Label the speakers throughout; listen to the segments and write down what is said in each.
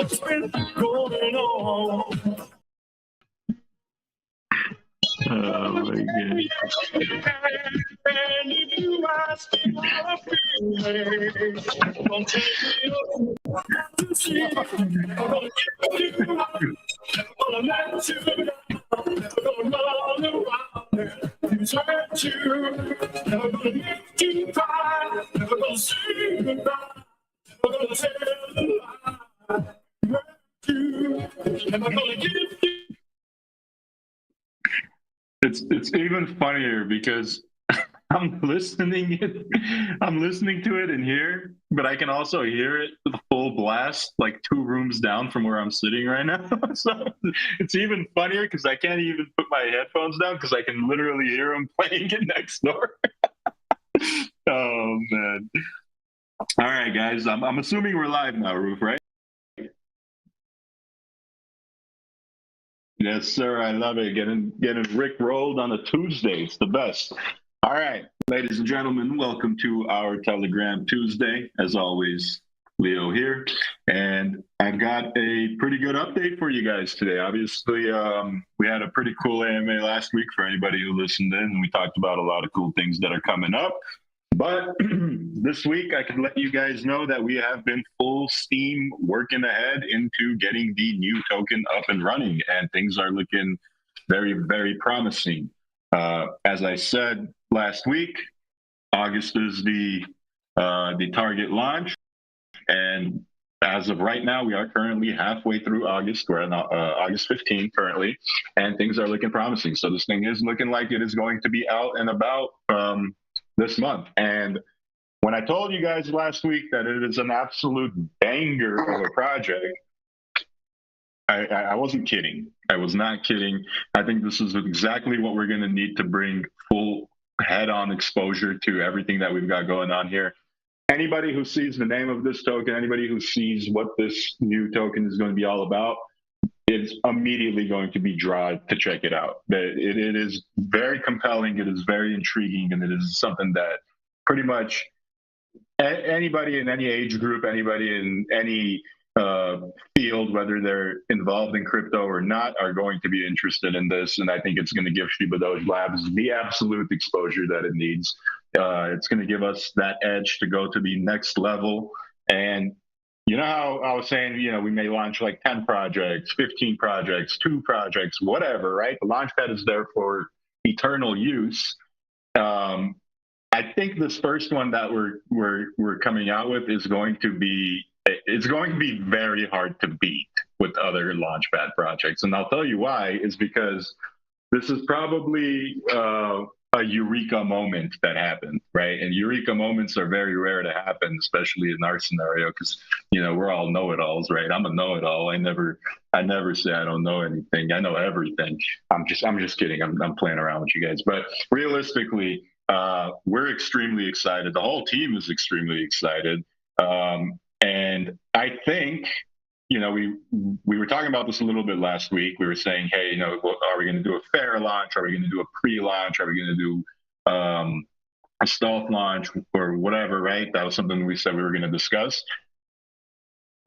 Speaker 1: what's been going on.
Speaker 2: Oh my God.
Speaker 1: And if you ask me how I feel, I'm gonna tell you to see. I'm gonna give you up. I'm gonna let you down. I'm gonna run around and desert you. Never gonna make you cry. Never gonna say goodbye. Never gonna tell a lie. Hurt you. Never gonna give you.
Speaker 2: It's even funnier because I'm listening to it in here, but I can also hear it full blast like 2 rooms down from where I'm sitting right now. So it's even funnier because I can't even put my headphones down because I can literally hear them playing it next door. Oh man! All right, guys. I'm assuming we're live now, Roof, right? Yes, sir. I love it. Getting Rick rolled on a Tuesday. It's the best. All right, ladies and gentlemen, welcome to our Telegram Tuesday. As always, Leo here, and I've got a pretty good update for you guys today. Obviously, we had a pretty cool AMA last week for anybody who listened in, and we talked about a lot of cool things that are coming up. But this week, I can let you guys know that we have been full steam working ahead into getting the new token up and running, and things are looking very, very promising. As I said last week, August is the target launch, and as of right now, we are currently halfway through August. We're on August 15th currently, and things are looking promising. So this thing is looking like it is going to be out and about this month. And when I told you guys last week that it is an absolute banger of a project, I wasn't kidding. I was not kidding. I think this is exactly what we're going to need to bring full head-on exposure to everything that we've got going on here. Anybody who sees the name of this token, anybody who sees what this new token is going to be all about, it's immediately going to be drawn to check it out. It is very compelling, it is very intriguing, and it is something that pretty much anybody in any age group, anybody in any field, whether they're involved in crypto or not, are going to be interested in this. And I think it's going to give ShibaDoge Labs the absolute exposure that it needs. It's going to give us that edge to go to the next level. And you know how I was saying, we may launch like 10 projects, 15 projects, 2 projects, whatever, right? The Launchpad is there for eternal use. I think this first one that we're coming out with is going to be very hard to beat with other Launchpad projects. And I'll tell you why, is because this is probably a eureka moment that happened, right? And eureka moments are very rare to happen, especially in our scenario, because we're all know-it-alls, right? I'm a know-it-all. I never say I don't know anything. I know everything. I'm just kidding. I'm playing around with you guys. But realistically, we're extremely excited. The whole team is extremely excited. And I think, we were talking about this a little bit last week. We were saying, hey, are we going to do a fair launch? Are we going to do a pre-launch? Are we going to do a stealth launch or whatever, right? That was something we said we were going to discuss.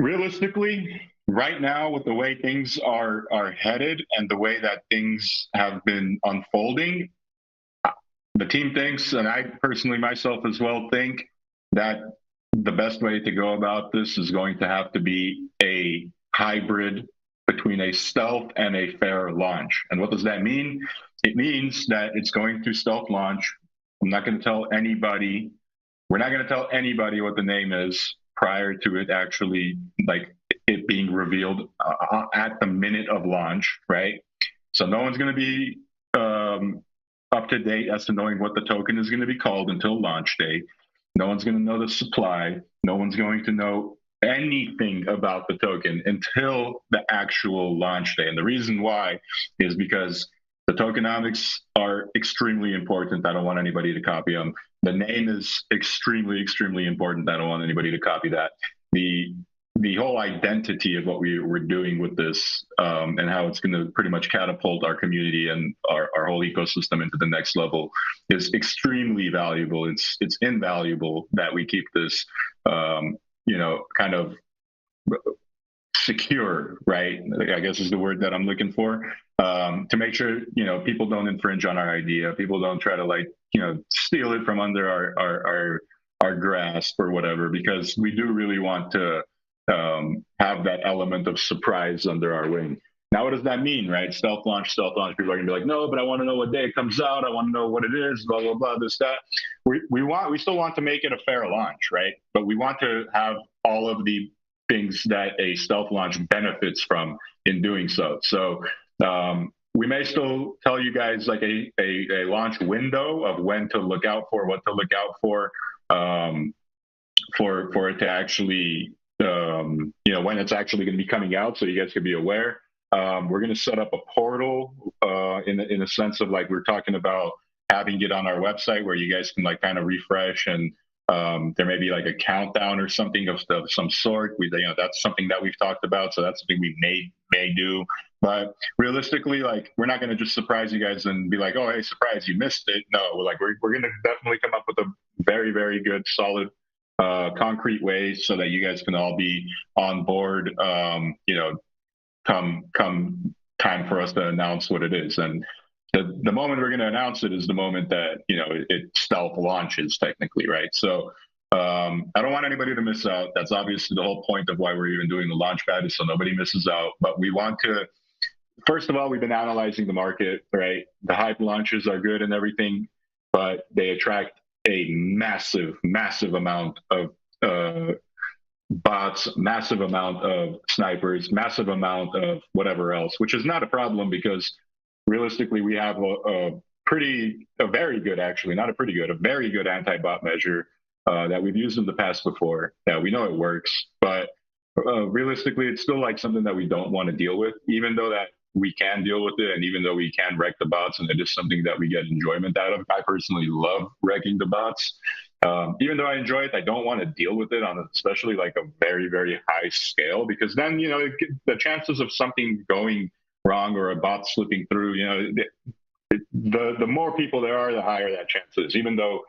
Speaker 2: Realistically, right now, with the way things are headed and the way that things have been unfolding, the team thinks, and I personally myself as well think, that the best way to go about this is going to have to be a hybrid between a stealth and a fair launch. And what does that mean? It means that it's going to stealth launch. I'm not going to tell anybody. We're not going to tell anybody what the name is prior to it actually, like it being revealed at the minute of launch, right? So no one's going to be up to date as to knowing what the token is going to be called until launch day. No one's going to know the supply. No one's going to know anything about the token until the actual launch day. And the reason why is because the tokenomics are extremely important. I don't want anybody to copy them. The name is extremely, extremely important. I don't want anybody to copy that. The whole identity of what we're doing with this and how it's going to pretty much catapult our community and our whole ecosystem into the next level is extremely valuable. It's invaluable that we keep this, kind of secure, right? I guess is the word that I'm looking for, to make sure, people don't infringe on our idea. People don't try to steal it from under our grasp or whatever, because we do really want to have that element of surprise under our wing. Now, what does that mean, right? Stealth launch. People are going to be like, no, but I want to know what day it comes out. I want to know what it is, blah, blah, blah, this, that. We still want to make it a fair launch, right? But we want to have all of the things that a stealth launch benefits from in doing so. So we may still tell you guys like a launch window of when to look out for, what to look out for it to actually, when it's actually going to be coming out, so you guys can be aware. We're going to set up a portal in a sense of like we're talking about having it on our website where you guys can like kind of refresh, and there may be like a countdown or something of some sort. That's something that we've talked about, so that's something we may do. But realistically, like we're not going to just surprise you guys and be like, oh, hey, surprise, you missed it. No, we're going to definitely come up with a very, very good, solid, concrete way so that you guys can all be on board. Come time for us to announce what it is. And the moment we're going to announce it is the moment that, it stealth launches technically, right? So I don't want anybody to miss out. That's obviously the whole point of why we're even doing the Launchpad, is so nobody misses out. But we want to, first of all, we've been analyzing the market, right? The hype launches are good and everything, but they attract a massive, massive amount of bots, massive amount of snipers, massive amount of whatever else, which is not a problem because realistically we have a very good anti-bot measure that we've used in the past before, that we know it works, but realistically it's still like something that we don't want to deal with, even though that we can deal with it, and even though we can wreck the bots, and it is something that we get enjoyment out of. I personally love wrecking the bots. Even though I enjoy it, I don't want to deal with it on especially like a very, very high scale, because then, the chances of something going wrong or a bot slipping through, the more people there are, the higher that chance is. Even though,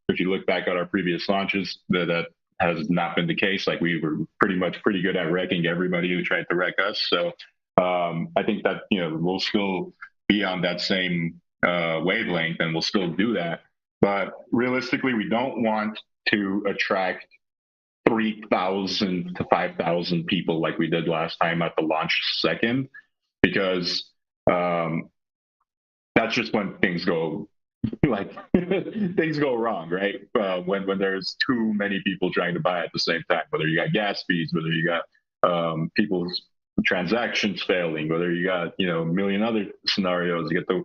Speaker 2: if you look back at our previous launches, that has not been the case. Like we were pretty good at wrecking everybody who tried to wreck us. So I think that, we'll still be on that same wavelength, and we'll still do that. But realistically, we don't want to attract 3,000 to 5,000 people like we did last time at the launch second, because that's just when things go things go wrong, right? When there's too many people trying to buy at the same time, whether you got gas fees, whether you got people's transactions failing, whether you got a million other scenarios, you get the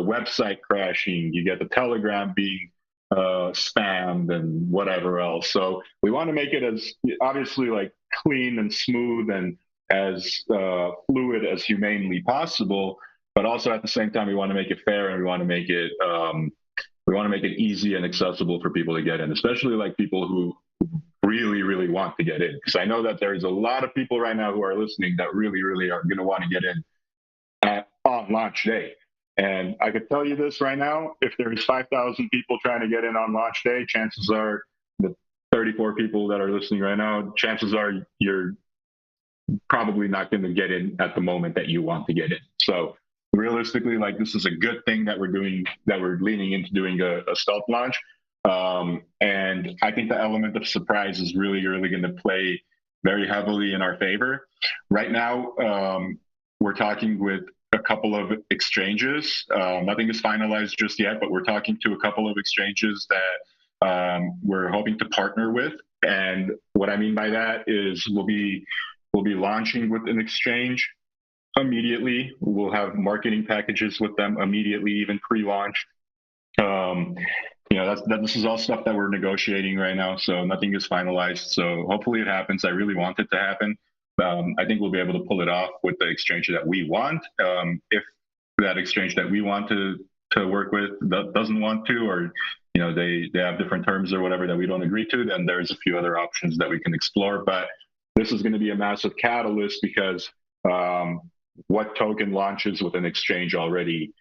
Speaker 2: website crashing, you get the Telegram being spammed and whatever else. So we want to make it as obviously like clean and smooth and as fluid as humanely possible, but also at the same time we want to make it fair, and we want to make it easy and accessible for people to get in, especially like people who really, really want to get in, because I know that there's a lot of people right now who are listening that really, really are going to want to get in on launch day. And I could tell you this right now, if there's 5,000 people trying to get in on launch day, chances are the 34 people that are listening right now, chances are you're probably not going to get in at the moment that you want to get in. So realistically, like this is a good thing that we're doing, that we're leaning into doing a stealth launch. And I think the element of surprise is really, really going to play very heavily in our favor. Right now, we're talking with a couple of exchanges. Nothing is finalized just yet, but we're talking to a couple of exchanges that we're hoping to partner with. And what I mean by that is we'll be launching with an exchange immediately. We'll have marketing packages with them immediately, even pre-launch. This is all stuff that we're negotiating right now, so nothing is finalized. So hopefully it happens. I really want it to happen. I think we'll be able to pull it off with the exchange that we want. If that exchange that we want to work with doesn't want to, or they have different terms or whatever that we don't agree to, then there's a few other options that we can explore. But this is going to be a massive catalyst, because what token launches with an exchange already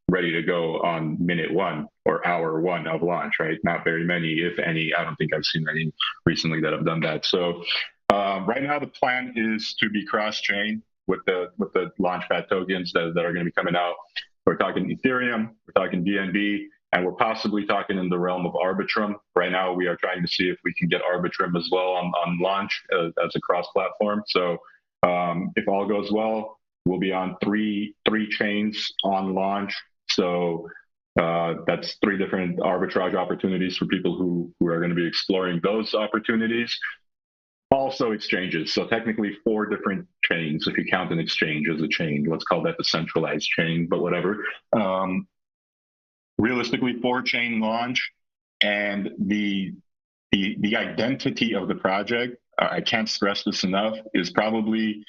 Speaker 2: ready to go on minute one or hour one of launch, right? Not very many, if any. I don't think I've seen any recently that have done that. So Right now, the plan is to be cross-chain with the Launchpad tokens that are going to be coming out. We're talking Ethereum, we're talking DNB, and we're possibly talking in the realm of Arbitrum. Right now, we are trying to see if we can get Arbitrum as well on launch as a cross-platform. So if all goes well, we'll be on three chains on launch. So that's 3 different arbitrage opportunities for people who are going to be exploring those opportunities. Also exchanges. So technically 4 different chains, if you count an exchange as a chain. Let's call that the centralized chain, but whatever. Realistically, 4-chain launch, and the identity of the project, I can't stress this enough, is probably,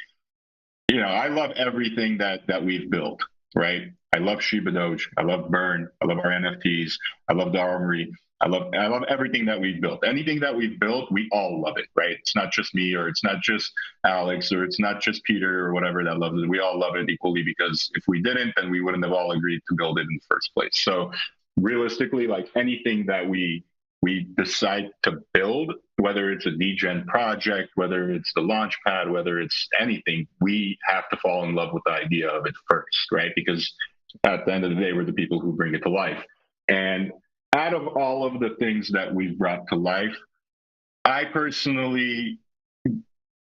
Speaker 2: I love everything that we've built, right? I love ShibaDoge, I love Burn, I love our NFTs, I love the Armory, I love everything that we've built. Anything that we've built, we all love it, right? It's not just me, or it's not just Alex, or it's not just Peter, or whatever that loves it. We all love it equally, because if we didn't, then we wouldn't have all agreed to build it in the first place. So realistically, like anything that we decide to build, whether it's a Degen project, whether it's the Launchpad, whether it's anything, we have to fall in love with the idea of it first, right? Because at the end of the day, we're the people who bring it to life. And out of all of the things that we've brought to life, I personally,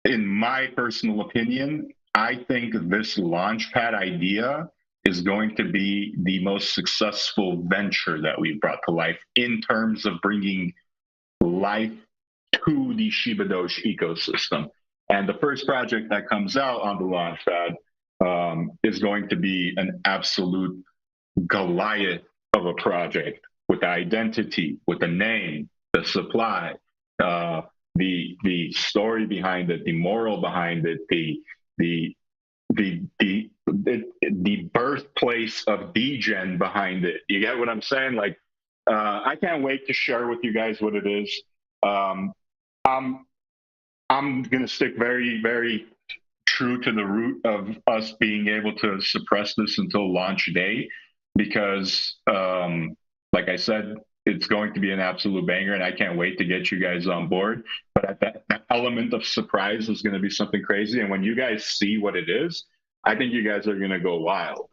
Speaker 2: in my personal opinion, I think this Launchpad idea is going to be the most successful venture that we've brought to life in terms of bringing life to the ShibaDoge ecosystem. And the first project that comes out on the Launchpad is going to be an absolute goliath of a project, with the identity, with the name, the supply, the story behind it, the moral behind it, the birthplace of Degen behind it. You get what I'm saying? Like, I can't wait to share with you guys what it is. I'm gonna stick very, very true to the root of us being able to suppress this until launch day, because, like I said, it's going to be an absolute banger, and I can't wait to get you guys on board. But that element of surprise is going to be something crazy. And when you guys see what it is, I think you guys are going to go wild.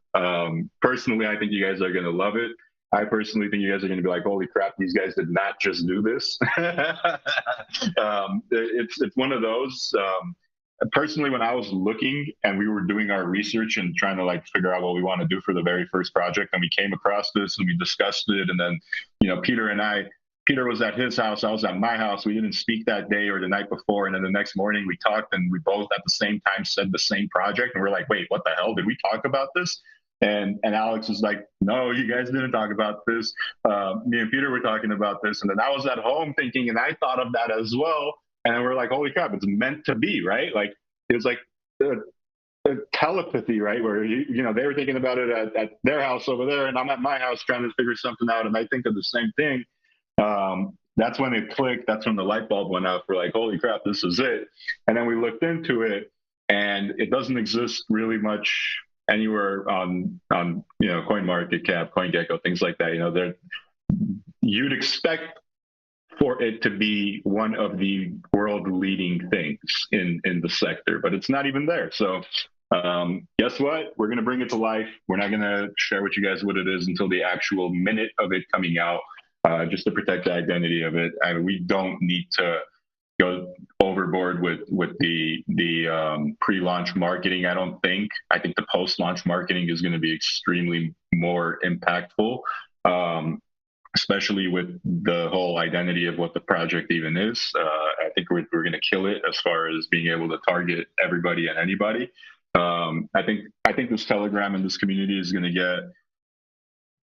Speaker 2: Personally, I think you guys are going to love it. I personally think you guys are going to be like, holy crap, these guys did not just do this. It's one of those. Personally, when I was looking and we were doing our research and trying to like figure out what we want to do for the very first project, and we came across this and we discussed it, and then, Peter was at his house, I was at my house. We didn't speak that day or the night before, and then the next morning we talked, and we both at the same time said the same project, and we're like, wait, what the hell? Did we talk about this? And Alex was like, no, you guys didn't talk about this. Me and Peter were talking about this, and then I was at home thinking, and I thought of that as well. And we're like, holy crap, it's meant to be, right? Like, it was like telepathy, right? Where, they were thinking about it at their house over there, and I'm at my house trying to figure something out, and I think of the same thing. That's when it clicked. That's when the light bulb went off. We're like, holy crap, this is it. And then we looked into it, and it doesn't exist really much anywhere on CoinMarketCap, CoinGecko, things like that. You'd expect for it to be one of the world-leading things in the sector, but it's not even there. So guess what? We're going to bring it to life. We're not going to share with you guys what it is until the actual minute of it coming out, just to protect the identity of it. We don't need to go overboard with the pre-launch marketing. I think the post-launch marketing is going to be extremely more impactful. Especially with the whole identity of what the project even is. I think we're going to kill it as far as being able to target everybody and anybody. I think this Telegram and this community is going to get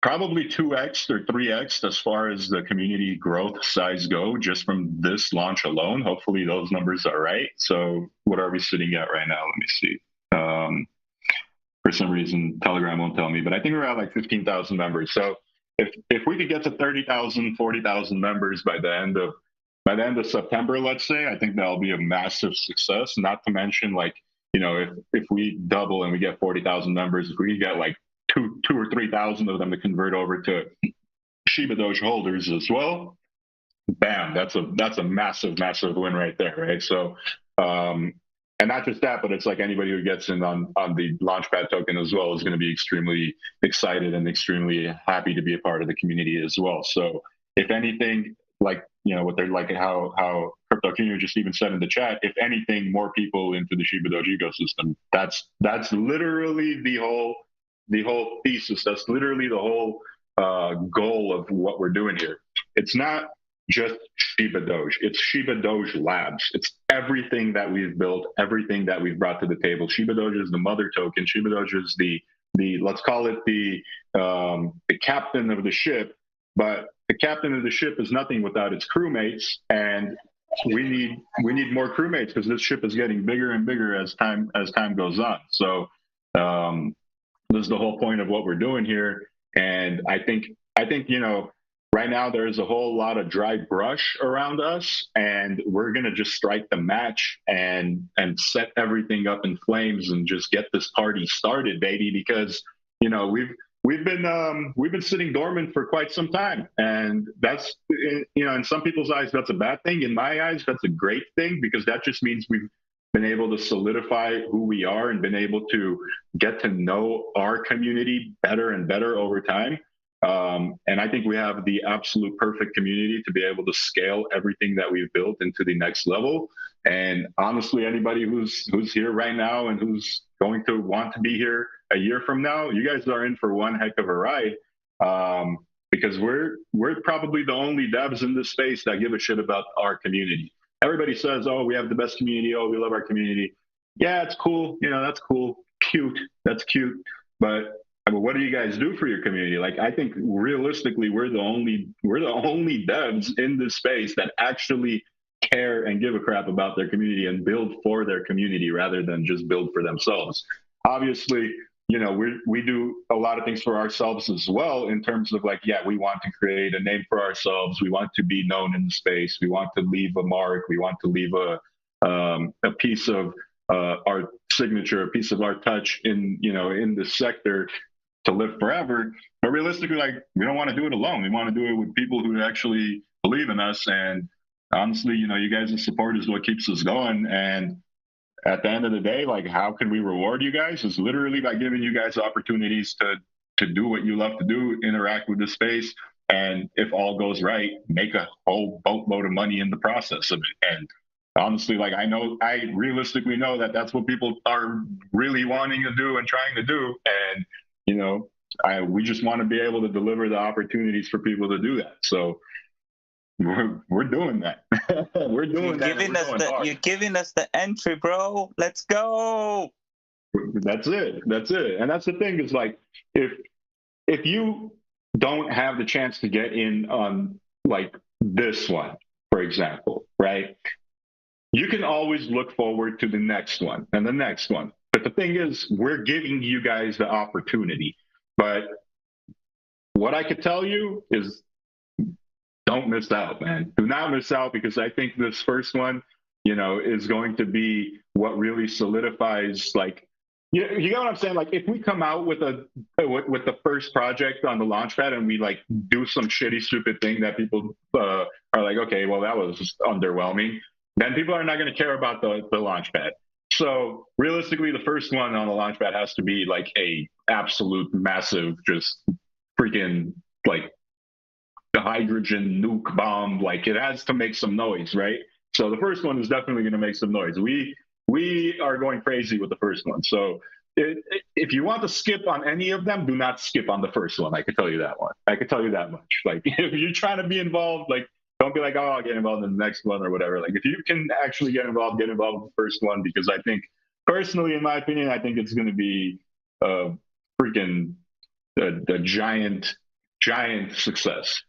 Speaker 2: probably 2x or 3x as far as the community growth size go, just from this launch alone. Hopefully those numbers are right. So what are we sitting at right now? Let me see. For some reason, Telegram won't tell me, but I think we're at like 15,000 members. So if we could get to 30,000, 40,000 members by the end of September, let's say, I think that'll be a massive success. Not to mention, like, if we double and we get 40,000 members, if we get like two or 3,000 of them to convert over to ShibaDoge holders as well, bam, that's a massive win right there, right? So And not just that, but it's like anybody who gets in on the Launchpad token as well is going to be extremely excited and extremely happy to be a part of the community as well. So if anything, like, what they're like, how Crypto King just even said in the chat, if anything, more people into the ShibaDoge ecosystem. That's literally the whole thesis. That's literally the whole goal of what we're doing here. It's not just ShibaDoge. It's ShibaDoge Labs. It's everything that we've built, everything that we've brought to the table. ShibaDoge is the mother token. ShibaDoge is the let's call it the captain of the ship. But the captain of the ship is nothing without its crewmates, and we need more crewmates because this ship is getting bigger and bigger as time goes on. So this is the whole point of what we're doing here. And I think right now there's a whole lot of dry brush around us, and we're gonna just strike the match and set everything up in flames and just get this party started, baby. Because we've been sitting dormant for quite some time, and that's in some people's eyes that's a bad thing. In my eyes, that's a great thing, because that just means we've been able to solidify who we are and been able to get to know our community better and better over time. And I think we have the absolute perfect community to be able to scale everything that we've built into the next level. And honestly, anybody who's here right now and who's going to want to be here a year from now, you guys are in for one heck of a ride, because we're probably the only devs in this space that give a shit about our community. Everybody says, oh, we have the best community. Oh, we love our community. Yeah, it's cool. That's cool. Cute. That's cute. But what do you guys do for your community? Like, I think realistically, we're the only devs in this space that actually care and give a crap about their community and build for their community rather than just build for themselves. Obviously, we do a lot of things for ourselves as well, in terms of like, yeah, we want to create a name for ourselves. We want to be known in the space. We want to leave a mark. We want to leave a piece of our signature, a piece of our touch in the sector to live forever. But realistically, like, we don't want to do it alone. We want to do it with people who actually believe in us. And honestly, you guys' support is what keeps us going. And at the end of the day, like, how can we reward you guys? Is literally by giving you guys opportunities to do what you love to do, interact with the space, and if all goes right, make a whole boatload of money in the process of it. And honestly, like, I realistically know that that's what people are really wanting to do and trying to do. And we just want to be able to deliver the opportunities for people to do that. So we're doing that. We're doing that.
Speaker 3: You're giving us the entry, bro. Let's go.
Speaker 2: That's it. And that's the thing, is like, if you don't have the chance to get in on like this one, for example, right? You can always look forward to the next one and the next one. But the thing is, we're giving you guys the opportunity. But what I could tell you is, don't miss out, man. Do not miss out, because I think this first one, is going to be what really solidifies, like, you know what I'm saying? Like, if we come out with the first project on the Launchpad and we like do some shitty, stupid thing that people are like, okay, well, that was underwhelming, then people are not going to care about the Launchpad. So realistically, the first one on the Launchpad has to be like a absolute massive, just freaking like the hydrogen nuke bomb. Like, it has to make some noise, right? So the first one is definitely going to make some noise. We are going crazy with the first one. So if you want to skip on any of them, do not skip on the first one. I can tell you that one. I can tell you that much. Like, if you're trying to be involved, like, don't be like, oh, I'll get involved in the next one or whatever. Like, if you can actually get involved with the first one, because I think, personally, in my opinion, I think it's going to be a giant success.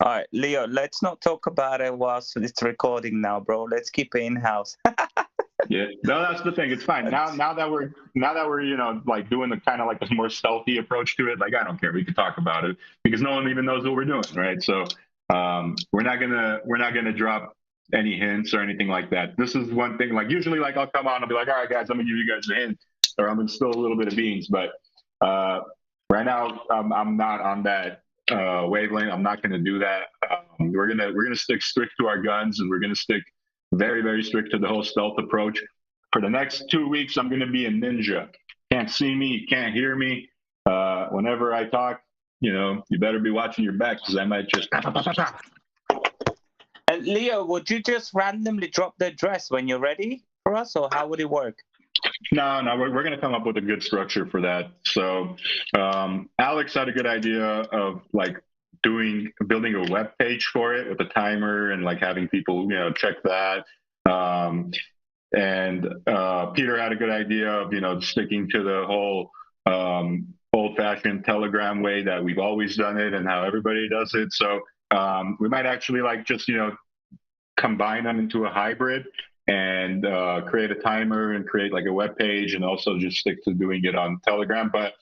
Speaker 3: All right, Leo, let's not talk about it whilst it's recording now, bro. Let's keep it in-house.
Speaker 2: Yeah, no, that's the thing. It's fine. Now that we're like doing the kind of like a more stealthy approach to it, like, I don't care. We can talk about it because no one even knows what we're doing, right? So we're not gonna drop any hints or anything like that. This is one thing. Like, usually, like, I'll come on and be like, all right, guys, I'm gonna give you guys a hint, or I'm gonna spill a little bit of beans. But right now, I'm not on that wavelength. I'm not gonna do that. We're gonna stick strict to our guns, and we're gonna stick very, very strict to the whole stealth approach. For the next 2 weeks, I'm going to be a ninja. Can't see me, can't hear me. Whenever I talk, you better be watching your back because I might just.
Speaker 3: And Leo, would you just randomly drop the address when you're ready for us, or how would it work?
Speaker 2: No, we're going to come up with a good structure for that. So Alex had a good idea of like building a web page for it with a timer and like having people, check that. And Peter had a good idea of, sticking to the whole old-fashioned Telegram way that we've always done it and how everybody does it. So we might actually like just, combine them into a hybrid and create a timer and create like a web page and also just stick to doing it on Telegram. But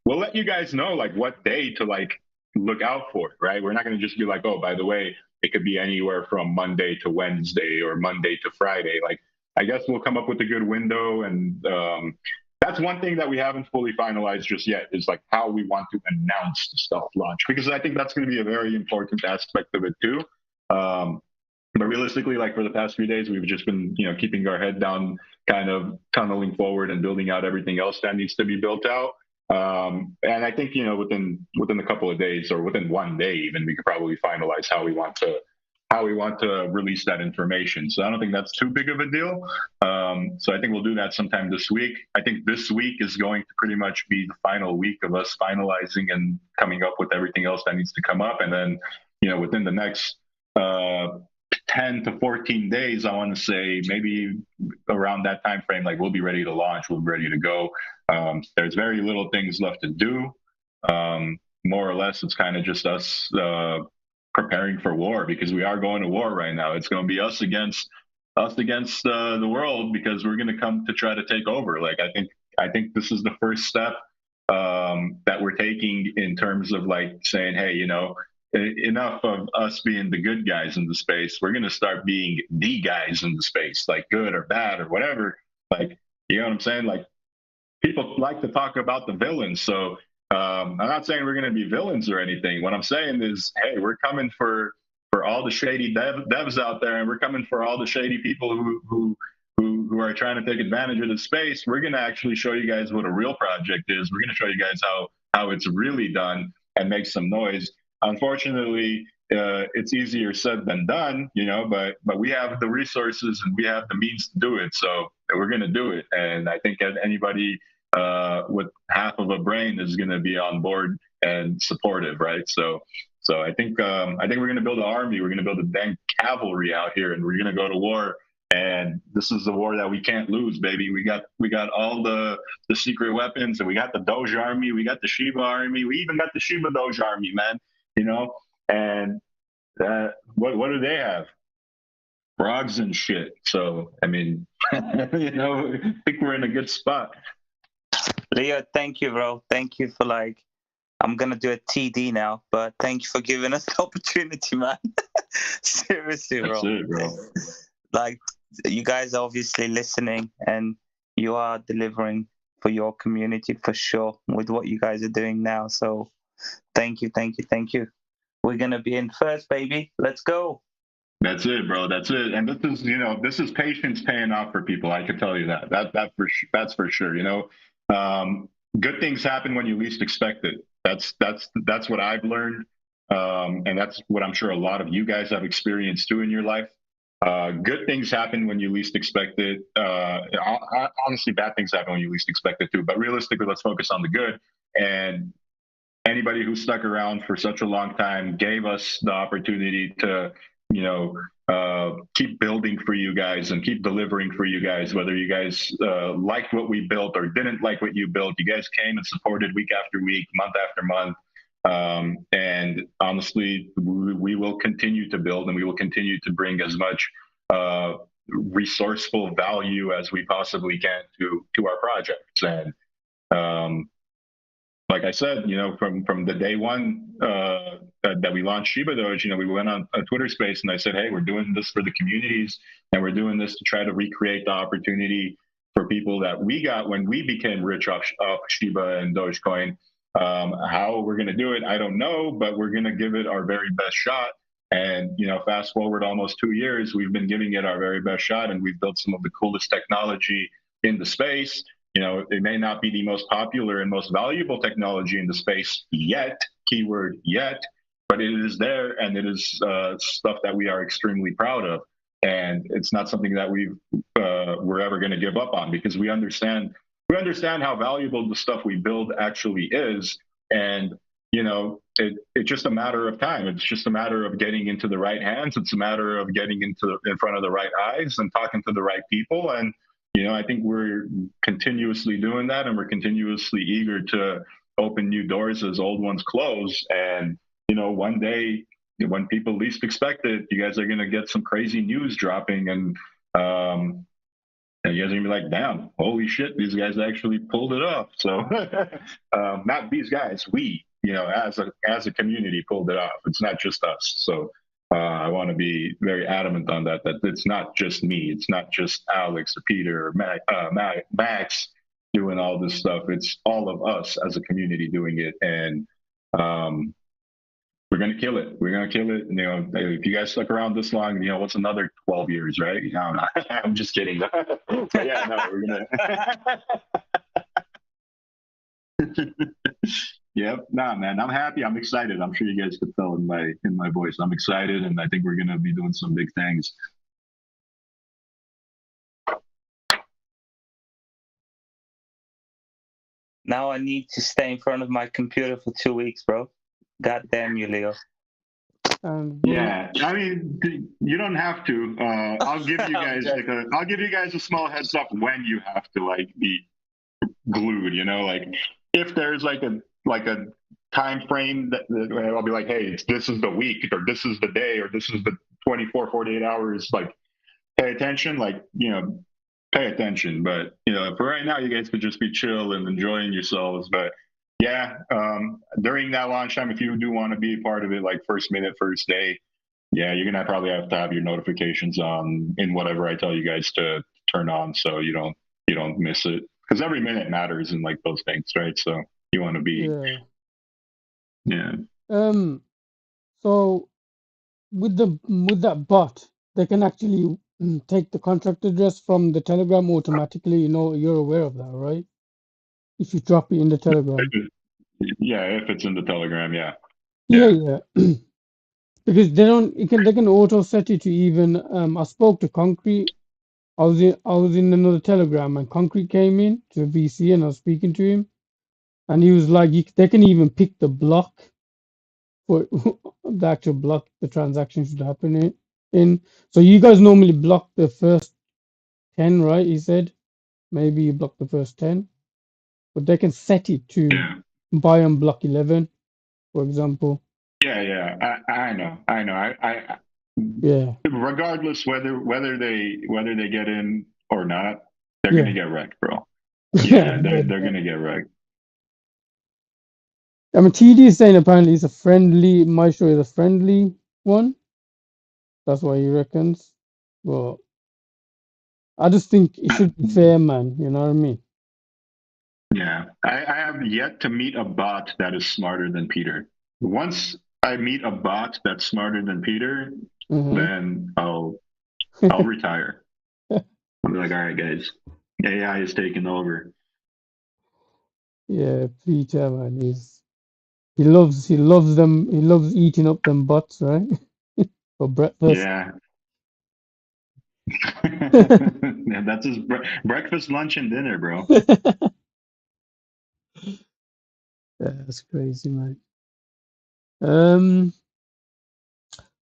Speaker 2: we'll let you guys know like what day to like look out for, right? We're not going to just be like, oh, by the way, it could be anywhere from Monday to Wednesday or Monday to Friday. Like, I guess we'll come up with a good window. And that's one thing that we haven't fully finalized just yet is like how we want to announce the stealth launch, because I think that's going to be a very important aspect of it too. But realistically, like for the past few days, we've just been, keeping our head down, kind of tunneling forward and building out everything else that needs to be built out. And I think, within a couple of days or within 1 day, even we could probably finalize how we want to release that information. So I don't think that's too big of a deal. So I think we'll do that sometime this week. I think this week is going to pretty much be the final week of us finalizing and coming up with everything else that needs to come up. And then, within the next 10 to 14 days, I want to say maybe around that time frame, like we'll be ready to launch, we'll be ready to go. There's very little things left to do. More or less, it's kind of just us preparing for war, because we are going to war right now. It's going to be us against the world, because we're going to come to try to take over. Like I think this is the first step that we're taking in terms of like saying, hey, enough of us being the good guys in the space. We're going to start being the guys in the space, like good or bad or whatever. Like, you know what I'm saying? Like, people like to talk about the villains. So I'm not saying we're going to be villains or anything. What I'm saying is, hey, we're coming for all the shady devs out there, and we're coming for all the shady people who are trying to take advantage of the space. We're going to actually show you guys what a real project is. We're going to show you guys how it's really done and make some noise. Unfortunately, it's easier said than done, but we have the resources and we have the means to do it. So we're going to do it. And I think anybody with half of a brain is going to be on board and supportive, right? So I think we're going to build an army. We're going to build a dang cavalry out here, and we're going to go to war. And this is the war that we can't lose, baby. We got all the secret weapons, and we got the Doge army. We got the Shiba army. We even got the ShibaDoge army, man. And what do they have? Frogs and shit. So, I mean, I think we're in a good spot.
Speaker 3: Leo, thank you, bro. Thank you for I'm going to do a TD now, but thank you for giving us the opportunity, man. Seriously, bro.
Speaker 2: That's it, bro.
Speaker 3: Like, you guys are obviously listening, and you are delivering for your community for sure with what you guys are doing now. So thank you. We're going to be in first, baby. Let's go.
Speaker 2: That's it, bro. That's it. And this is patience paying off for people. I can tell you that. That's for sure. Good things happen when you least expect it. That's what I've learned. And that's what I'm sure a lot of you guys have experienced too in your life. Good things happen when you least expect it. Honestly, bad things happen when you least expect it too. But realistically, let's focus on the good. And anybody who stuck around for such a long time gave us the opportunity to, keep building for you guys and keep delivering for you guys, whether you guys liked what we built or didn't like what you built. You guys came and supported week after week, month after month. And honestly, we will continue to build, and we will continue to bring as much resourceful value as we possibly can to our projects. And like I said, from the day one that we launched ShibaDoge, we went on a Twitter space, and I said, hey, we're doing this for the communities, and we're doing this to try to recreate the opportunity for people that we got when we became rich off Shiba and Dogecoin. How we're going to do it, I don't know, but we're going to give it our very best shot. And, fast forward almost 2 years, we've been giving it our very best shot, and we've built some of the coolest technology in the space. It may not be the most popular and most valuable technology in the space yet, keyword yet, but it is there, and it is stuff that we are extremely proud of. And it's not something that we're ever going to give up on, because we understand how valuable the stuff we build actually is. And it's just a matter of time. It's just a matter of getting into the right hands. It's a matter of getting in front of the right eyes and talking to the right people. And I think we're continuously doing that, and we're continuously eager to open new doors as old ones close. And one day, when people least expect it, you guys are going to get some crazy news dropping, and you guys are gonna be like, damn, holy shit, these guys actually pulled it off. So not these guys, we, as a community, pulled it off. It's not just us. So I want to be very adamant on that it's not just me. It's not just Alex or Peter or Max doing all this stuff. It's all of us as a community doing it. And we're going to kill it. We're going to kill it. If you guys stuck around this long, what's another 12 years, right? I'm just kidding. But yeah, no, we're going to. Yep. Nah, man, I'm happy. I'm excited. I'm sure you guys could tell in my voice. I'm excited, and I think we're going to be doing some big things.
Speaker 3: Now I need to stay in front of my computer for 2 weeks, bro. God damn you, Leo.
Speaker 2: Yeah, I mean, you don't have to. I'll give you guys a small heads up when you have to be glued. If there's like a time frame that I'll be like, hey, this is the week, or this is the day, or this is the 24, 48 hours. Pay attention. Pay attention. But for right now, you guys could just be chill and enjoying yourselves. But yeah, during that launch time, if you do want to be a part of it, first minute, first day, yeah, you're gonna probably have to have your notifications on in whatever I tell you guys to turn on, so you don't miss it, because every minute matters in those things, right? So you want to be, yeah.
Speaker 4: So with that bot, they can actually take the contract address from the Telegram automatically. You're aware of that, right? If you drop it in the Telegram.
Speaker 2: Yeah, if it's in the Telegram, yeah.
Speaker 4: Yeah. Because they can auto set it to even. I spoke to Concrete. I was in another Telegram, and Concrete came in to VC, and I was speaking to him, and he was like, they can even pick the block for the actual block the transaction should happen in. So you guys normally block the first 10, right? He said maybe you block the first 10, but they can set it to buy on block 11, for example.
Speaker 2: Yeah. I know.
Speaker 4: Yeah.
Speaker 2: Regardless whether they get in or not, they're gonna get wrecked, bro. Yeah, they're gonna get wrecked.
Speaker 4: I mean, TD is saying apparently it's a friendly. Maestro is a friendly one. That's what he reckons. Well, I just think it should be fair, man. You know what I mean?
Speaker 2: Yeah, I have yet to meet a bot that is smarter than Peter. Once I meet a bot that's smarter than Peter, then I'll retire. I'll be like, all right, guys, AI is taking over.
Speaker 4: Yeah, Peter, man, he loves them. He loves eating up them bots, right? For breakfast.
Speaker 2: Yeah. Yeah, that's his breakfast, lunch, and dinner, bro.
Speaker 4: That's crazy, man.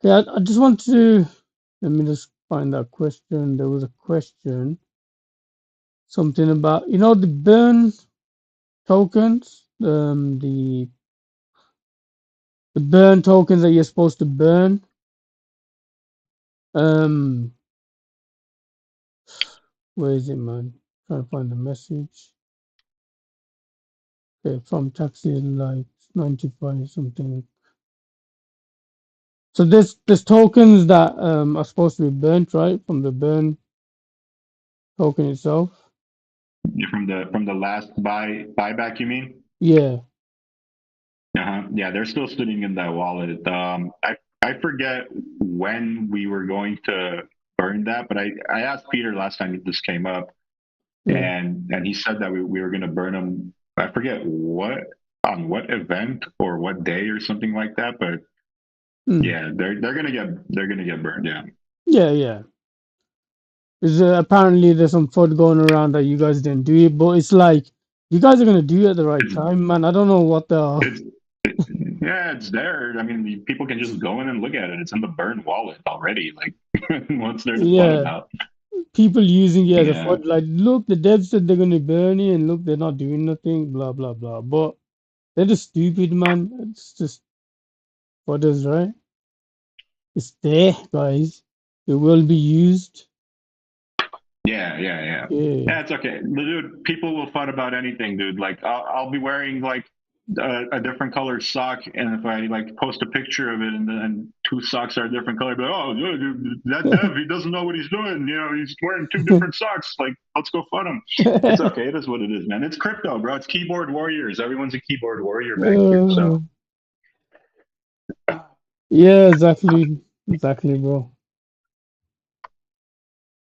Speaker 4: Yeah, I just want to let me just find that question. There was a question, something about the burn tokens, the burn tokens that you're supposed to burn. Where is it, man? Trying to find the message. Okay, from taxi like 95 something. So there's tokens that are supposed to be burnt, right? From the burn token itself.
Speaker 2: From the last buyback, you mean?
Speaker 4: Yeah.
Speaker 2: Yeah, they're still sitting in that wallet. I forget when we were going to burn that, but I asked Peter last time this came up, and he said that we were going to burn them. I forget on what event or what day or something like that, but yeah, they're gonna get burned.
Speaker 4: Yeah. Because apparently there's some FUD going around that you guys didn't do it, but it's like you guys are gonna do it at the right time, man. I don't know what the.
Speaker 2: Yeah, it's there. I mean, people can just go in and look at it. It's in the burn wallet already. Like what's there to FUD about?
Speaker 4: People using it as a
Speaker 2: Yeah.
Speaker 4: FUD, like, look, the devs said they're gonna burn it, and look, they're not doing nothing, blah blah blah. But they're just stupid, man. It's just FUDers, right? It's there, guys. It will be used.
Speaker 2: Yeah, it's okay, dude. People will FUD about anything, dude. Like I'll be wearing like a different color sock, and if I like post a picture of it, and then two socks are a different color, but oh, dude, that dev, he doesn't know what he's doing. You know, he's wearing two different socks. Like, let's go FUD him. It's okay. It is what it is, man. It's crypto, bro. It's keyboard warriors. Everyone's a keyboard warrior back here. So
Speaker 4: yeah, exactly, bro.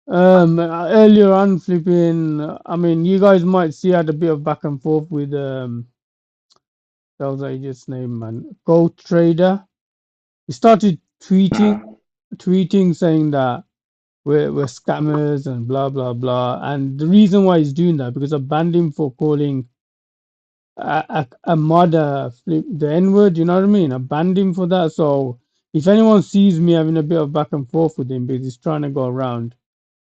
Speaker 4: Earlier on, flipping. I mean, you guys might see I had a bit of back and forth with that was just name, man. Goat Trader. He started tweeting saying that we're scammers and blah blah blah. And the reason why he's doing that because I banned him for calling a mod flip the N word. You know what I mean? I banned him for that. So if anyone sees me having a bit of back and forth with him because he's trying to go around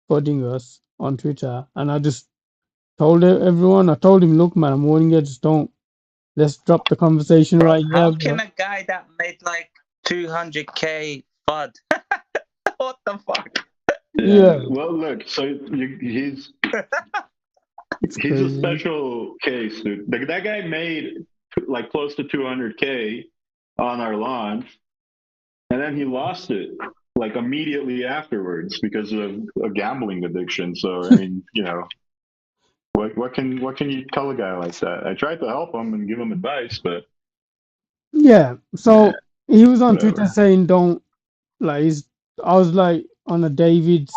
Speaker 4: fudding us on Twitter, and I just told everyone, I told him, look, man, I'm warning you, just don't. Let's drop the conversation right here.
Speaker 3: How can a guy that made like 200k FUD? What the fuck?
Speaker 4: Yeah.
Speaker 2: Well, look. So he's a special case, dude. That guy made like close to 200k on our launch, and then he lost it like immediately afterwards because of a gambling addiction. So I mean, you know. What can you tell a guy like that? I tried to help him and give him advice, but
Speaker 4: yeah. So he was on
Speaker 2: whatever.
Speaker 4: Twitter saying don't like. I was like on a David's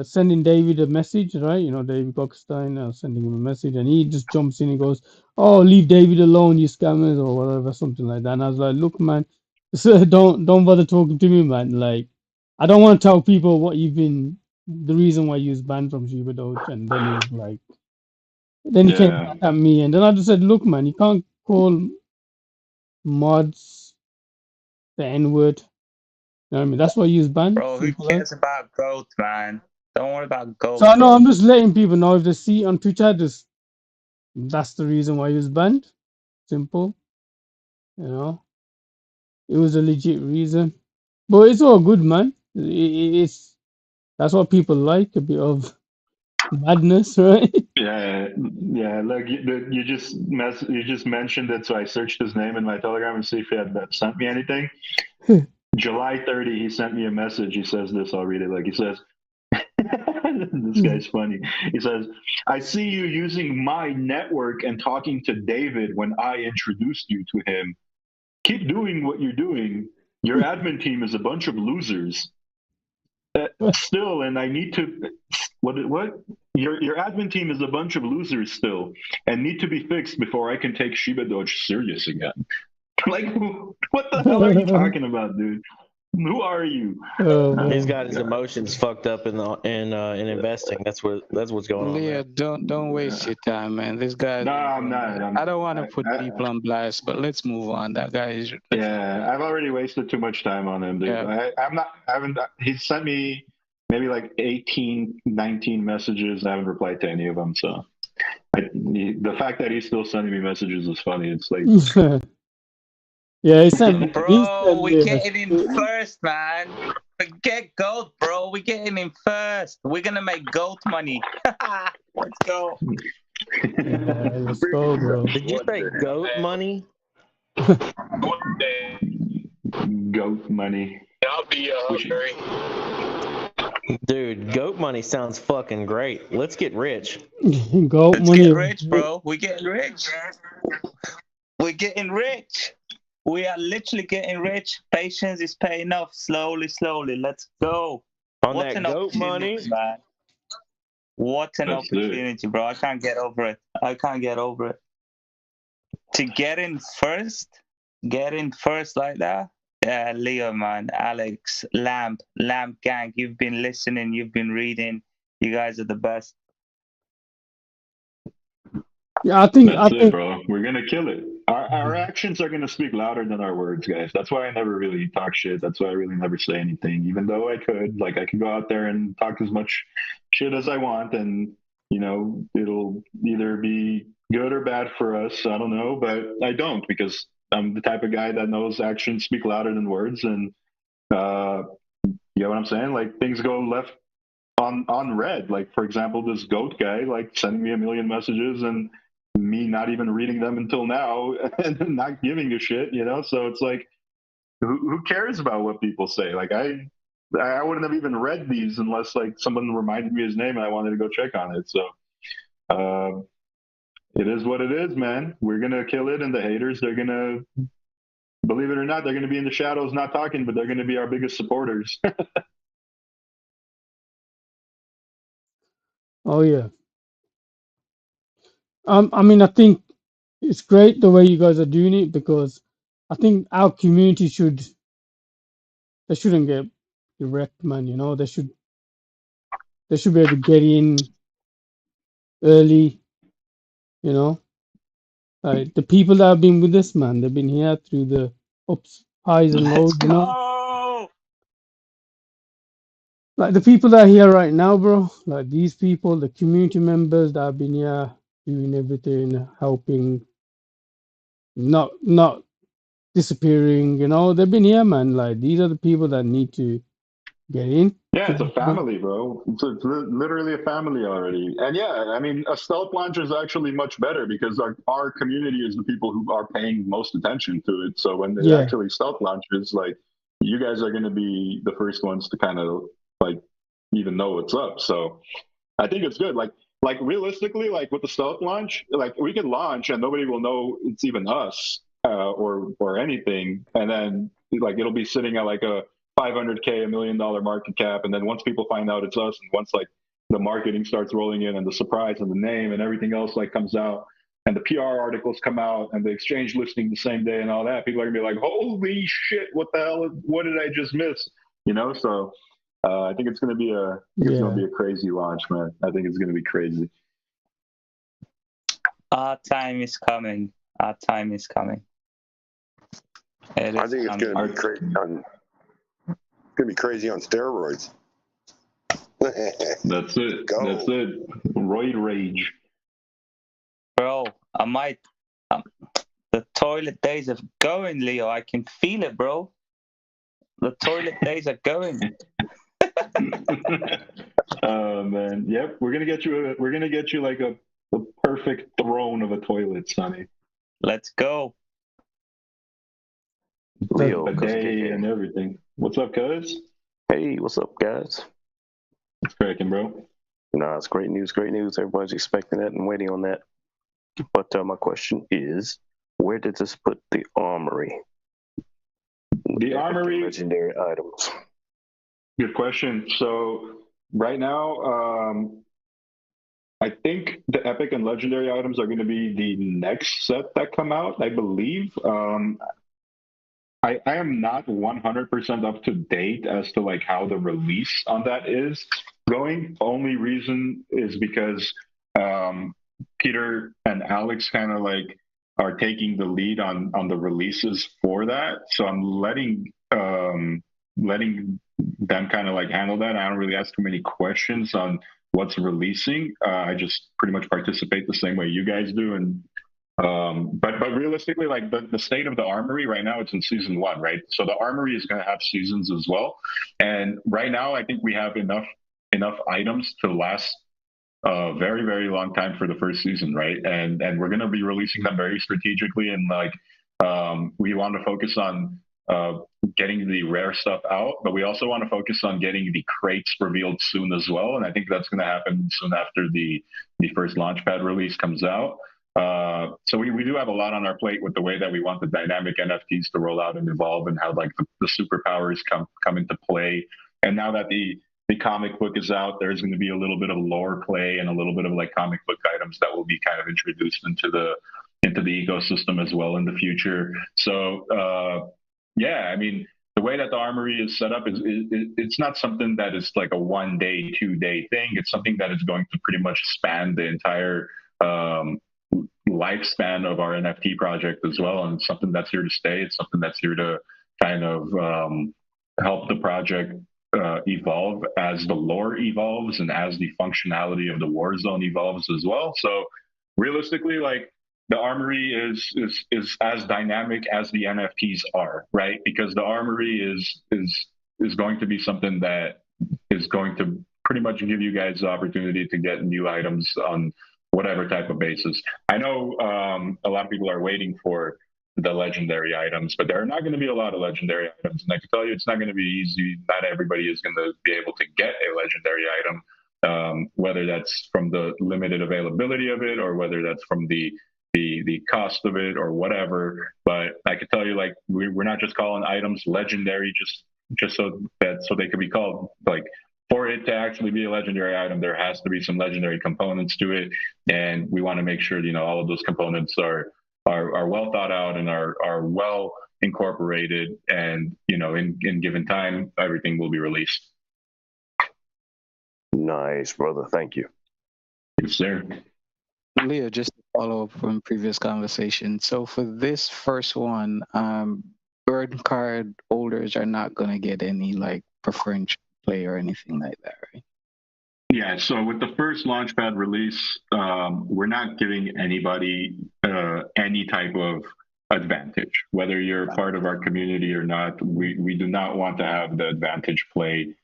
Speaker 4: sending David a message, right? You know, David Gockstein. I was sending him a message, and he just jumps in and goes, "Oh, leave David alone, you scammers," or whatever, something like that. And I was like, "Look, man, don't bother talking to me, man. Like, I don't want to tell people what you've been. The reason why you was banned from ShibaDoge." And then he was like. Then he came back at me, and then I just said, "Look, man, you can't call mods the N word. You know what I mean? That's why you use ban."
Speaker 3: Bro, who cares about goat, man? Don't worry about goat.
Speaker 4: So I know I'm just letting people know if they see on Twitter, just that's the reason why he was banned. Simple. You know, it was a legit reason, but it's all good, man. It's that's what people like, a bit of madness, right?
Speaker 2: Yeah. Look, you just mentioned it, so I searched his name in my Telegram and see if he had sent me anything. July 30, he sent me a message. He says this. I'll read it. Like he says, this guy's funny. He says, "I see you using my network and talking to David when I introduced you to him. Keep doing what you're doing. Your admin team is a bunch of losers. Still, and I need to what your admin team is a bunch of losers still and need to be fixed before I can take ShibaDoge serious again." Like, what the hell are you talking about, dude? Who are you?
Speaker 5: He's got his emotions fucked up in investing. That's what's going on.
Speaker 6: Leah, don't waste your time, man. This guy.
Speaker 2: No, I'm not.
Speaker 6: I don't want to put people on blast, but let's move on. That guy is.
Speaker 2: Yeah, I've already wasted too much time on him, dude.
Speaker 6: Yeah.
Speaker 2: I haven't. He sent me maybe like 18, 19 messages. I haven't replied to any of them. So the fact that he's still sending me messages is funny. It's like.
Speaker 4: Yeah, he sent.
Speaker 3: Bro, we're getting in first, man. Forget gold, bro. We're getting in first. We're gonna make gold money. Let's go.
Speaker 4: Yeah, let's go, bro.
Speaker 5: Did you say goat money?
Speaker 2: Goat money.
Speaker 1: I'll be Armory.
Speaker 5: Dude, goat money sounds fucking great. Let's get rich.
Speaker 4: Goat
Speaker 3: Let's
Speaker 4: money.
Speaker 3: get rich, bro. We're getting rich. We're getting rich. We are literally getting rich. Patience is paying off slowly, slowly. Let's go.
Speaker 5: On
Speaker 3: What
Speaker 5: that
Speaker 3: an
Speaker 5: goat
Speaker 3: opportunity,
Speaker 5: money.
Speaker 3: man. What an
Speaker 2: That's it.
Speaker 3: opportunity, bro. I can't get over it. I can't get over it. To get in first like that. Yeah, Leo, man, Alex, Lamp Gang, you've been listening, you've been reading. You guys are the best.
Speaker 4: Yeah, I
Speaker 2: That's it,
Speaker 4: think
Speaker 2: bro. We're gonna kill it. Our actions are gonna speak louder than our words, guys. That's why I never really talk shit. That's why I really never say anything, even though I could. Like, I could go out there and talk as much shit as I want, and it'll either be good or bad for us. I don't know, but I don't, because I'm the type of guy that knows actions speak louder than words, and you know what I'm saying? Like, things go left on red. Like, for example, this goat guy, like, sending me a million messages and me not even reading them until now and not giving a shit, So it's like, who cares about what people say? Like, I wouldn't have even read these unless, like, someone reminded me his name and I wanted to go check on it. So it is what it is, man. We're gonna kill it, and the haters, they're gonna, believe it or not, they're gonna be in the shadows not talking, but they're gonna be our biggest supporters.
Speaker 4: oh yeah. I mean, I think it's great the way you guys are doing it, because I think our community shouldn't get wrecked, man. They should be able to get in early. Like the people that have been with us, man, they've been here through the ups, highs, and
Speaker 3: Let's
Speaker 4: lows.
Speaker 3: go.
Speaker 4: Like the people that are here right now, bro. Like these people, the community members that have been here doing everything, helping, not disappearing. They've been here, man. Like these are the people that need to get in.
Speaker 2: Yeah, it's a family, bro. It's literally a family already. And yeah, I mean, a stealth launcher is actually much better because our community is the people who are paying most attention to it. So when it
Speaker 4: Yeah,
Speaker 2: actually stealth launches, like, you guys are going to be the first ones to kind of, like, even know what's up. So I think it's good. Like realistically, like with the stealth launch, like we could launch and nobody will know it's even us or anything, and then like it'll be sitting at like a 500K, $1 million market cap, and then once people find out it's us, and once like the marketing starts rolling in and the surprise and the name and everything else like comes out, and the PR articles come out and the exchange listing the same day and all that, people are gonna be like, holy shit, what the hell? What did I just miss? So. I think it's going to be a crazy launch, man. I think it's going to be crazy.
Speaker 3: Our time is coming. Our time is coming.
Speaker 7: I think it's going to be crazy on. It's going to be crazy on steroids.
Speaker 2: That's it.
Speaker 7: Go.
Speaker 2: That's it. Roid rage.
Speaker 3: Bro, I might. The toilet days are going, Leo. I can feel it, bro. The toilet days are going.
Speaker 2: Oh man, yep. We're gonna get you like a perfect throne of a toilet, Sonny.
Speaker 3: Let's go.
Speaker 5: Leo,
Speaker 2: A day and everything. What's up, cuz?
Speaker 5: hey, what's up, guys?
Speaker 2: It's cracking, bro.
Speaker 5: Nah, it's great news, great news. Everybody's expecting that and waiting on that. But my question is, where did this put the armory?
Speaker 2: The armory,
Speaker 5: legendary items.
Speaker 2: good question. So right now, I think the epic and legendary items are going to be the next set that come out, I believe. I am not 100% up to date as to like how the release on that is going. Only reason is because Peter and Alex kind of like are taking the lead on the releases for that. So I'm letting them kind of like handle that. I don't really ask too many questions on what's releasing. I just pretty much participate the same way you guys do. And but realistically, like the state of the armory right now, it's in season 1, right? So the armory is going to have seasons as well. And right now, I think we have enough items to last a very, very long time for the first season, right? And we're going to be releasing them very strategically, and like we want to focus on getting the rare stuff out, but we also want to focus on getting the crates revealed soon as well. And I think that's going to happen soon after the first Launchpad release comes out. So we do have a lot on our plate with the way that we want the dynamic NFTs to roll out and evolve, and how like the superpowers come into play. And now that the comic book is out, there's going to be a little bit of lore play and a little bit of like comic book items that will be kind of introduced into the ecosystem as well in the future. So yeah, I mean, the way that the Armory is set up is it's not something that is like a 1 day, 2 day thing. It's something that is going to pretty much span the entire lifespan of our NFT project as well, and it's something that's here to stay. It's something that's here to kind of help the project evolve as the lore evolves and as the functionality of the war zone evolves as well. So realistically, like, the Armory is as dynamic as the NFTs are, right? Because the Armory is going to be something that is going to pretty much give you guys the opportunity to get new items on whatever type of basis. I know a lot of people are waiting for the legendary items, but there are not going to be a lot of legendary items. And I can tell you, it's not going to be easy. Not everybody is going to be able to get a legendary item, whether that's from the limited availability of it or whether that's from the cost of it or whatever. But I can tell you, like, we're not just calling items legendary just so they could be called. Like, for it to actually be a legendary item, there has to be some legendary components to it, and we want to make sure, you know, all of those components are well thought out and are well incorporated, and, you know, in given time, everything will be released.
Speaker 5: Nice, brother. Thank you.
Speaker 2: Yes, sir.
Speaker 6: Leo, just to follow up from previous conversation. So for this first one, BurnCard holders are not going to get any like preferential play or anything like that, right?
Speaker 2: Yeah, so with the first Launchpad release, we're not giving anybody any type of advantage. Whether you're part of our community or not, we do not want to have the advantage play.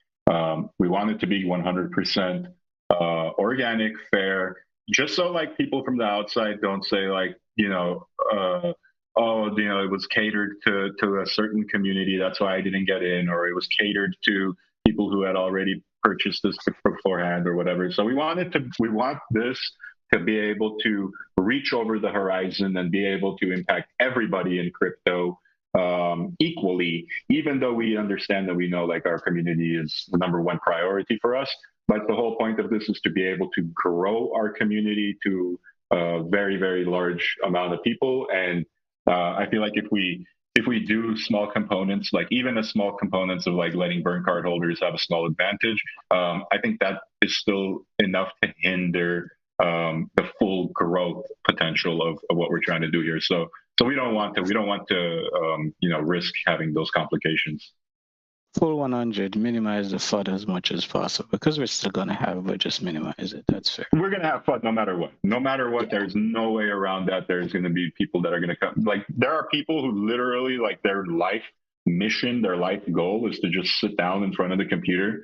Speaker 2: We want it to be 100% organic, fair, just so like people from the outside don't say like, you know, oh, you know, it was catered to a certain community, that's why I didn't get in, or it was catered to people who had already purchased this beforehand or whatever. So we want this to be able to reach over the horizon and be able to impact everybody in crypto equally, even though we understand that we know like our community is the #1 priority for us. But the whole point of this is to be able to grow our community to a very, very large amount of people. And I feel like if we do small components, like even a small components of like letting BurnCard holders have a small advantage, I think that is still enough to hinder the full growth potential of what we're trying to do here. So we don't want to you know, risk having those complications.
Speaker 6: Full 100, minimize the FUD as much as possible, because we're still going to have it, but just minimize it. That's fair.
Speaker 2: We're going to have FUD no matter what. No matter what, yeah. There's no way around that. There's going to be people that are going to come. Like, there are people who literally, like, their life mission, their life goal is to just sit down in front of the computer,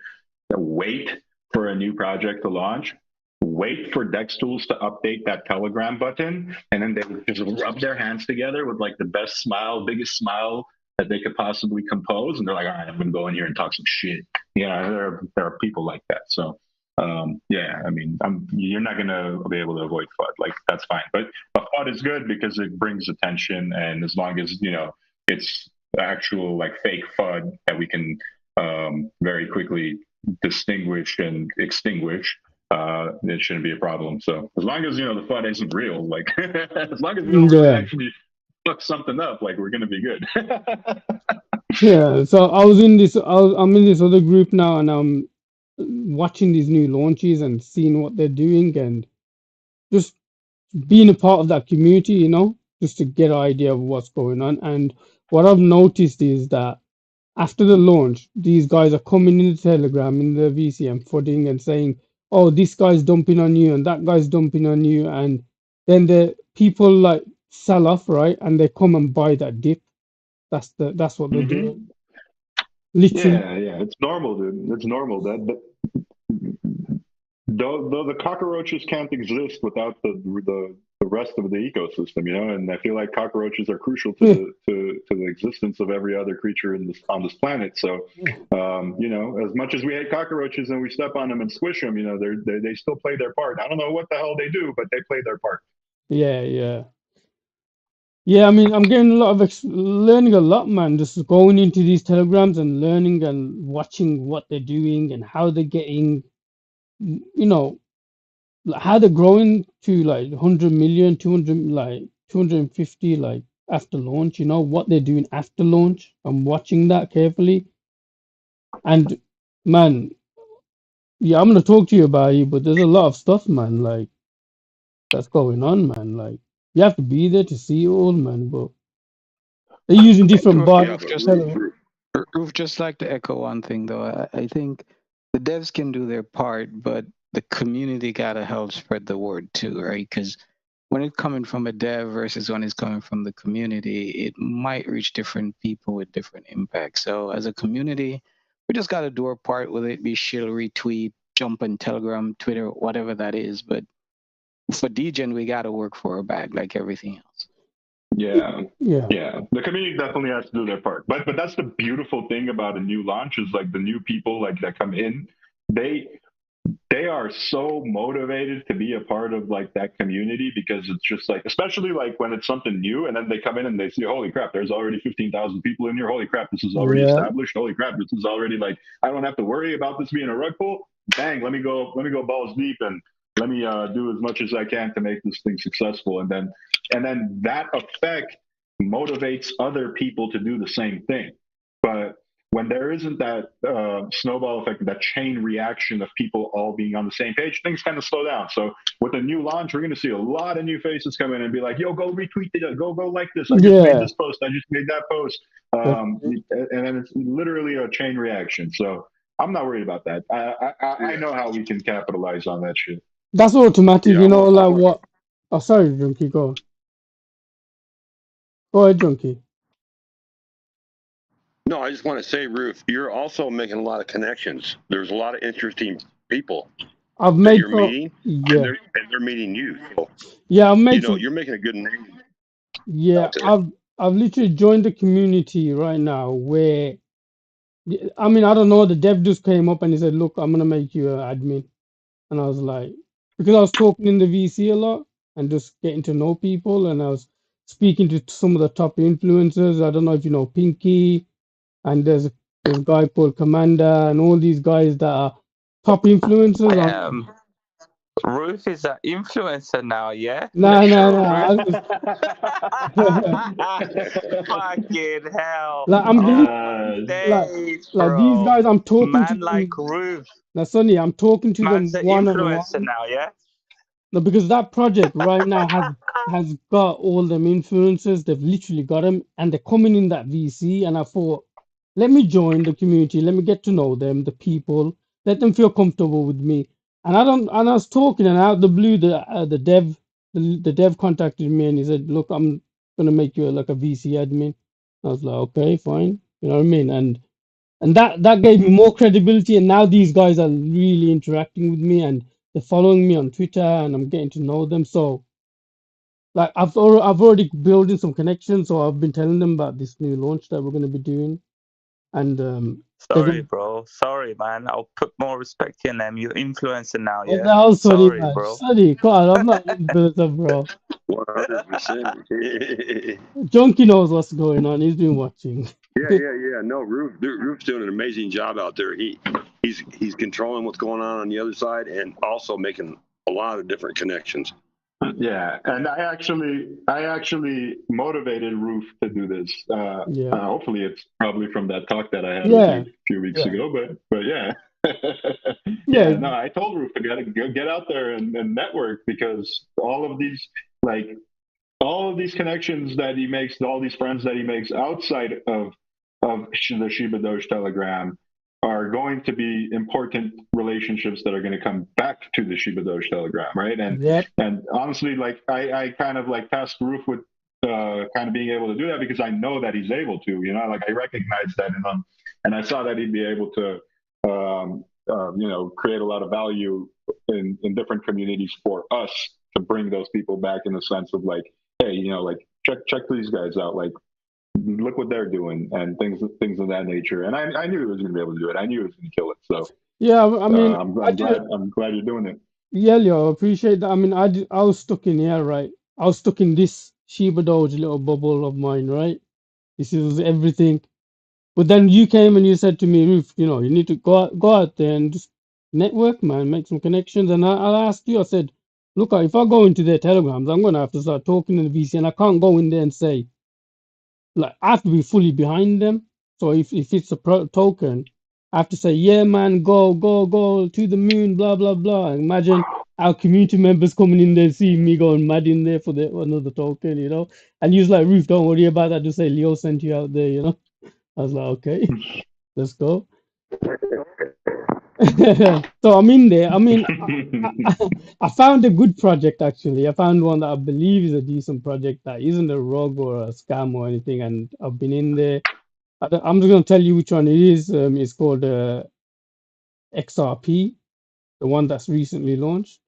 Speaker 2: wait for a new project to launch, wait for Dex Tools to update that Telegram button, and then they would just rub their hands together with like the best smile, biggest smile that they could possibly compose, and they're like, all right, I'm gonna go in here and talk some shit. Yeah, there are people like that. So yeah, I mean, you're not gonna be able to avoid FUD. Like, that's fine. But FUD is good because it brings attention, and as long as, you know, it's actual like fake FUD that we can very quickly distinguish and extinguish, it shouldn't be a problem. So as long as, you know, the FUD isn't real, like as long as we don't really actually fuck something up, like, we're gonna be good.
Speaker 4: Yeah, so I'm in this other group now, and I'm watching these new launches and seeing what they're doing, and just being a part of that community, you know, just to get an idea of what's going on. And what I've noticed is that after the launch, these guys are coming in the Telegram, in the VCM, fudding and saying, oh, this guy's dumping on you and that guy's dumping on you, and then the people like sell off, right, and they come and buy that dip. That's what they're doing. Literally.
Speaker 2: Yeah, it's normal, dude. It's normal. Though the cockroaches can't exist without the rest of the ecosystem, you know, and I feel like cockroaches are crucial to the existence of every other creature on this planet. So, you know, as much as we hate cockroaches and we step on them and squish them, you know, they still play their part. I don't know what the hell they do, but they play their part.
Speaker 4: Yeah. Yeah, I mean, I'm getting a lot of learning a lot, man. Just going into these telegrams and learning and watching what they're doing and how they're getting, you know, how they're growing to like 100 million, 200, like 250, like after launch. You know what they're doing after launch. I'm watching that carefully, and man, yeah, I'm gonna talk to you about it. But there's a lot of stuff, man. Like that's going on, man. Like you have to be there to see it all, man. But they're using different bots.
Speaker 7: Yeah, but
Speaker 6: Roof, just like to echo one thing though. I think the devs can do their part, but the community gotta help spread the word too, right? Because when it's coming from a dev versus when it's coming from the community, it might reach different people with different impacts. So as a community, we just gotta do our part, whether it be shill, retweet, jump on Telegram, Twitter, whatever that is. But for Degen, we gotta work for our bag like everything else.
Speaker 2: Yeah.
Speaker 4: Yeah.
Speaker 2: The community definitely has to do their part. But that's the beautiful thing about a new launch is like the new people like that come in, they are so motivated to be a part of like that community because it's just like, especially like when it's something new and then they come in and they see, holy crap, there's already 15,000 people in here. Holy crap, this is already
Speaker 4: Yeah.
Speaker 2: established. Holy crap, this is already like, I don't have to worry about this being a rug pull. Bang, let me go balls deep and let me do as much as I can to make this thing successful. And then that effect motivates other people to do the same thing. But when there isn't that snowball effect, that chain reaction of people all being on the same page, things kind of slow down. So with a new launch, we're going to see a lot of new faces come in and be like, yo, go retweet it, go like this. I just made this post. I just made that post. And then it's literally a chain reaction. So I'm not worried about that. I know how we can capitalize on that shit.
Speaker 4: That's automatic, you know, like what? Oh, sorry, Junkie, go on. Go ahead, Junkie.
Speaker 7: No, I just want to say, Roof, you're also making a lot of connections. There's a lot of interesting people
Speaker 4: I've made
Speaker 7: you're meeting, and they're meeting you. So,
Speaker 4: yeah, I've made
Speaker 7: you're making a good name.
Speaker 4: Yeah, I've literally joined the community right now where, I mean, I don't know, the dev just came up and he said, look, I'm gonna make you an admin. And I was like, because I was talking in the VC a lot and just getting to know people, and I was speaking to some of the top influencers. I don't know if you know Pinky, and there's a guy called Commander, and all these guys that are top influencers.
Speaker 3: Ruth is an influencer now, yeah?
Speaker 4: No.
Speaker 3: Fucking hell.
Speaker 4: Like I'm like these guys, I'm talking to them.
Speaker 3: Like Ruth.
Speaker 4: Now, Sonny, I'm talking to
Speaker 3: Man's
Speaker 4: them
Speaker 3: an influencer now, yeah?
Speaker 4: No, because that project right now has got all them influencers. They've literally got them, and they're coming in that VC. And I thought, let me join the community. Let me get to know them, the people. Let them feel comfortable with me. And I was talking, and out of the blue, the dev contacted me, and he said, "Look, I'm gonna make you like a VC admin." I was like, "Okay, fine." You know what I mean? And that gave me more credibility. And now these guys are really interacting with me, and they're following me on Twitter, and I'm getting to know them. So, like, I've already building some connections. So I've been telling them about this new launch that we're going to be doing. And
Speaker 3: sorry, bro. Sorry, man. I'll put more respect in them. You're influencer now, yeah.
Speaker 4: No, sorry,
Speaker 3: man.
Speaker 4: Bro. Sorry, God, I'm not influencer, bro.
Speaker 7: 100%.
Speaker 4: Junkie knows what's going on. He's been watching.
Speaker 7: Yeah. No, Roof's doing an amazing job out there. He's controlling what's going on the other side and also making a lot of different connections.
Speaker 2: Yeah, and I actually motivated Roof to do this. Hopefully, it's probably from that talk that I had with you a few weeks ago. But yeah. No, I told Roof to get out there and network, because all of these connections that he makes, all these friends that he makes outside of the ShibaDoge Telegram are going to be important relationships that are going to come back to the ShibaDoge Telegram, right? And honestly, like I kind of like tasked Roof with kind of being able to do that, because I know that he's able to, you know, like I recognize that in him, and I saw that he'd be able to, create a lot of value in different communities for us to bring those people back, in the sense of like, hey, you know, like check these guys out, like look what they're doing, and things of that nature. And I knew he was going to be able to do it. I knew he was going to kill it. So
Speaker 4: yeah, I mean,
Speaker 2: I'm glad you're doing it.
Speaker 4: Yeah, Leo, I appreciate that. I mean, I was stuck in here, right? I was stuck in this ShibaDoge little bubble of mine, right? This is everything. But then you came and you said to me, Ruth, you know, you need to go out there and just network, man, make some connections. And I asked you, I said, look, if I go into their telegrams, I'm going to have to start talking to the VC, and I can't go in there and say, like, I have to be fully behind them. So if it's a token, I have to say, yeah, man, go to the moon, blah, blah, blah. Imagine our community members coming in there, seeing me going mad in there for another token, you know? And he was like, Ruth, don't worry about that. Just say Leo sent you out there, you know? I was like, okay, let's go. So I'm in there. I mean, I found a good project actually. I found one that I believe is a decent project that isn't a rogue or a scam or anything. And I've been in there. I'm just going to tell you which one it is. It's called XRP, the one that's recently launched.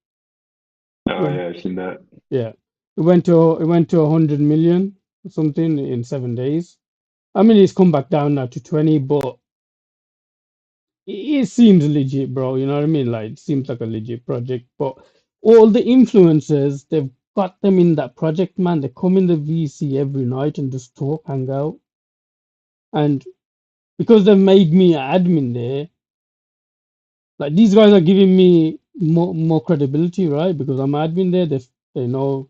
Speaker 2: Oh yeah, I've seen that.
Speaker 4: Yeah, it went to 100 million or something in 7 days. I mean, it's come back down now to 20, but it seems legit, bro. You know what I mean? Like, it seems like a legit project. But all the influencers, they've got them in that project, man. They come in the VC every night and just talk, hang out. And because they've made me an admin there, like these guys are giving me more credibility, right? Because I'm admin there. They know.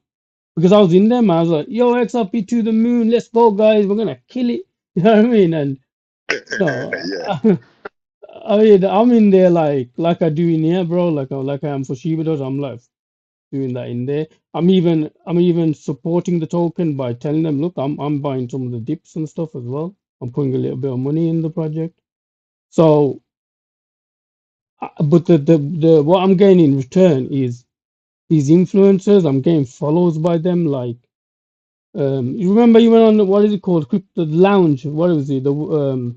Speaker 4: Because I was in them, I was like, yo, XRP to the moon, let's go, guys. We're gonna kill it. You know what I mean? And no,
Speaker 7: Yeah.
Speaker 4: I mean, I'm in there like I do in here, bro. Like I am for ShibaDoge. I'm like doing that in there. I'm even supporting the token by telling them, look, I'm buying some of the dips and stuff as well. I'm putting a little bit of money in the project. So, but the what I'm getting in return is these influencers. I'm getting follows by them. Like, you remember you went on what is it called? Crypto Lounge. What was it? The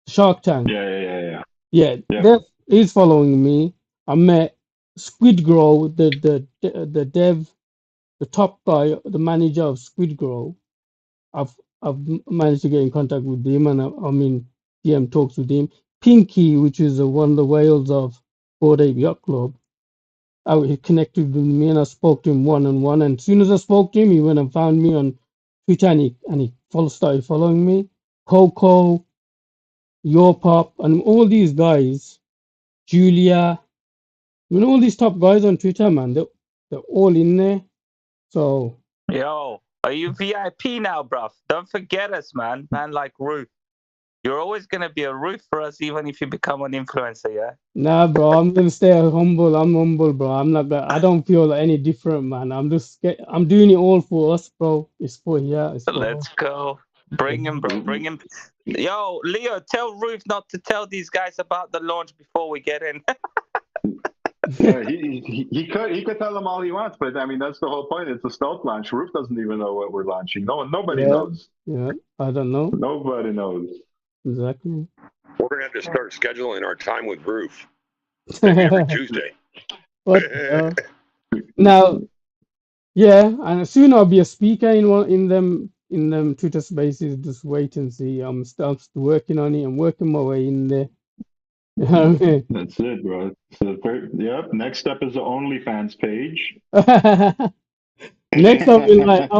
Speaker 4: Shark Tank.
Speaker 2: Yeah.
Speaker 4: Yeah,
Speaker 2: Yeah.
Speaker 4: he's following me. I met Squid Grow, the dev, the top guy, the manager of Squid Grow. I've managed to get in contact with him, and I mean, DM talks with him. Pinky, which is one of the whales of Bored Ape Yacht Club, he connected with me, and I spoke to him one on one. And as soon as I spoke to him, he went and found me on Twitter, and he started following me. Coco, Your Pop, and all these guys, Julia. You know all these top guys on Twitter, man. They're all in there. So
Speaker 3: Yo, are you VIP now, bruv? Don't forget us, man. Man like Ruth. You're always gonna be a Ruth for us, even if you become an influencer, yeah?
Speaker 4: nah, bro. I'm gonna stay humble. I'm humble, bro. I'm not gonna. I don't feel any different, man. I'm doing it all for us, bro. It's for here. It's for
Speaker 3: Let's
Speaker 4: us.
Speaker 3: go. Bring him, bro. Bring him. Yo, Leo, tell Ruth not to tell these guys about the launch before we get in.
Speaker 2: Yeah, he could tell them all he wants, but I mean that's the whole point. It's a stealth launch. Roof doesn't even know what we're launching. Nobody
Speaker 4: Yeah,
Speaker 2: knows.
Speaker 4: yeah. I don't know
Speaker 2: Nobody knows.
Speaker 4: exactly.
Speaker 7: We're gonna have to start scheduling our time with Roof. Maybe every Tuesday.
Speaker 4: What the hell? Now, yeah, and soon I'll be a speaker in them Twitter spaces. Just wait and see. I'm still working on it. I'm working my way in there. You know what I mean?
Speaker 2: That's it, bro. So yep. Next step is the OnlyFans page.
Speaker 4: Next, I'll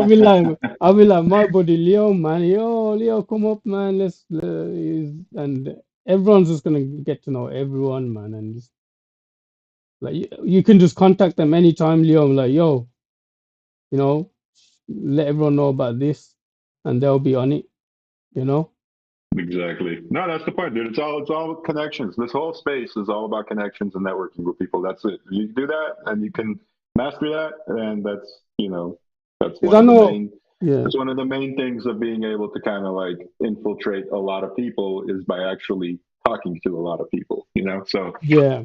Speaker 4: be like, my buddy Leo, man, yo, Leo, come up, man, and everyone's just gonna get to know everyone, man, and just, like you can just contact them anytime, Leo. I'm like, yo, you know, let everyone know about this, and they'll be on it, you know.
Speaker 2: Exactly. No, that's the point, dude. It's all connections. This whole space is all about connections and networking with people. That's it. You do that, and you can master that, and that's that's
Speaker 4: 'Cause
Speaker 2: one
Speaker 4: I
Speaker 2: of the
Speaker 4: know,
Speaker 2: main.
Speaker 4: yeah,
Speaker 2: It's one of the main things of being able to kind of like infiltrate a lot of people is by actually talking to a lot of people. So
Speaker 4: yeah,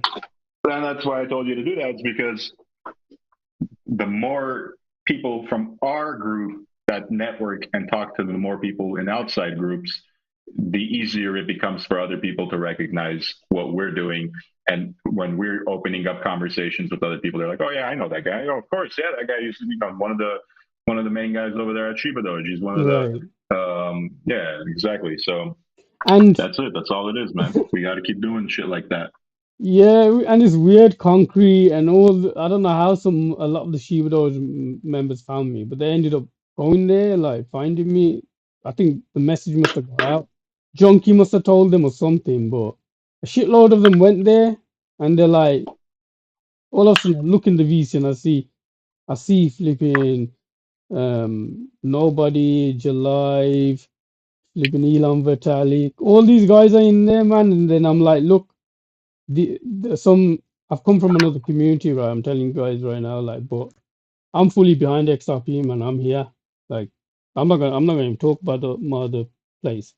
Speaker 2: and that's why I told you to do that. Is because the more people from our group that network and talk to the more people in outside groups, the easier it becomes for other people to recognize what we're doing. And when we're opening up conversations with other people, they're like, "Oh yeah, I know that guy. Oh, of course, yeah, that guy used to be one of the main guys over there at ShibaDoge. He's one of
Speaker 4: right,
Speaker 2: the yeah, exactly. So
Speaker 4: and
Speaker 2: that's it. That's all it is, man. We got to keep doing shit like that."
Speaker 4: Yeah, and it's weird concrete and all. I don't know how a lot of the ShibaDoge members found me, but they ended up going there, like finding me. I think the message must have got out. Junkie must have told them or something, but a shitload of them went there, and they're like, all of a sudden, I look in the VC and I see flipping nobody, Jalive, flipping Elon Vitalik, all these guys are in there, man. And then I'm like, look. Some I've come from another community, right? I'm telling you guys right now, like, but I'm fully behind XRP, man. I'm here. Like, I'm not gonna even talk about my other place.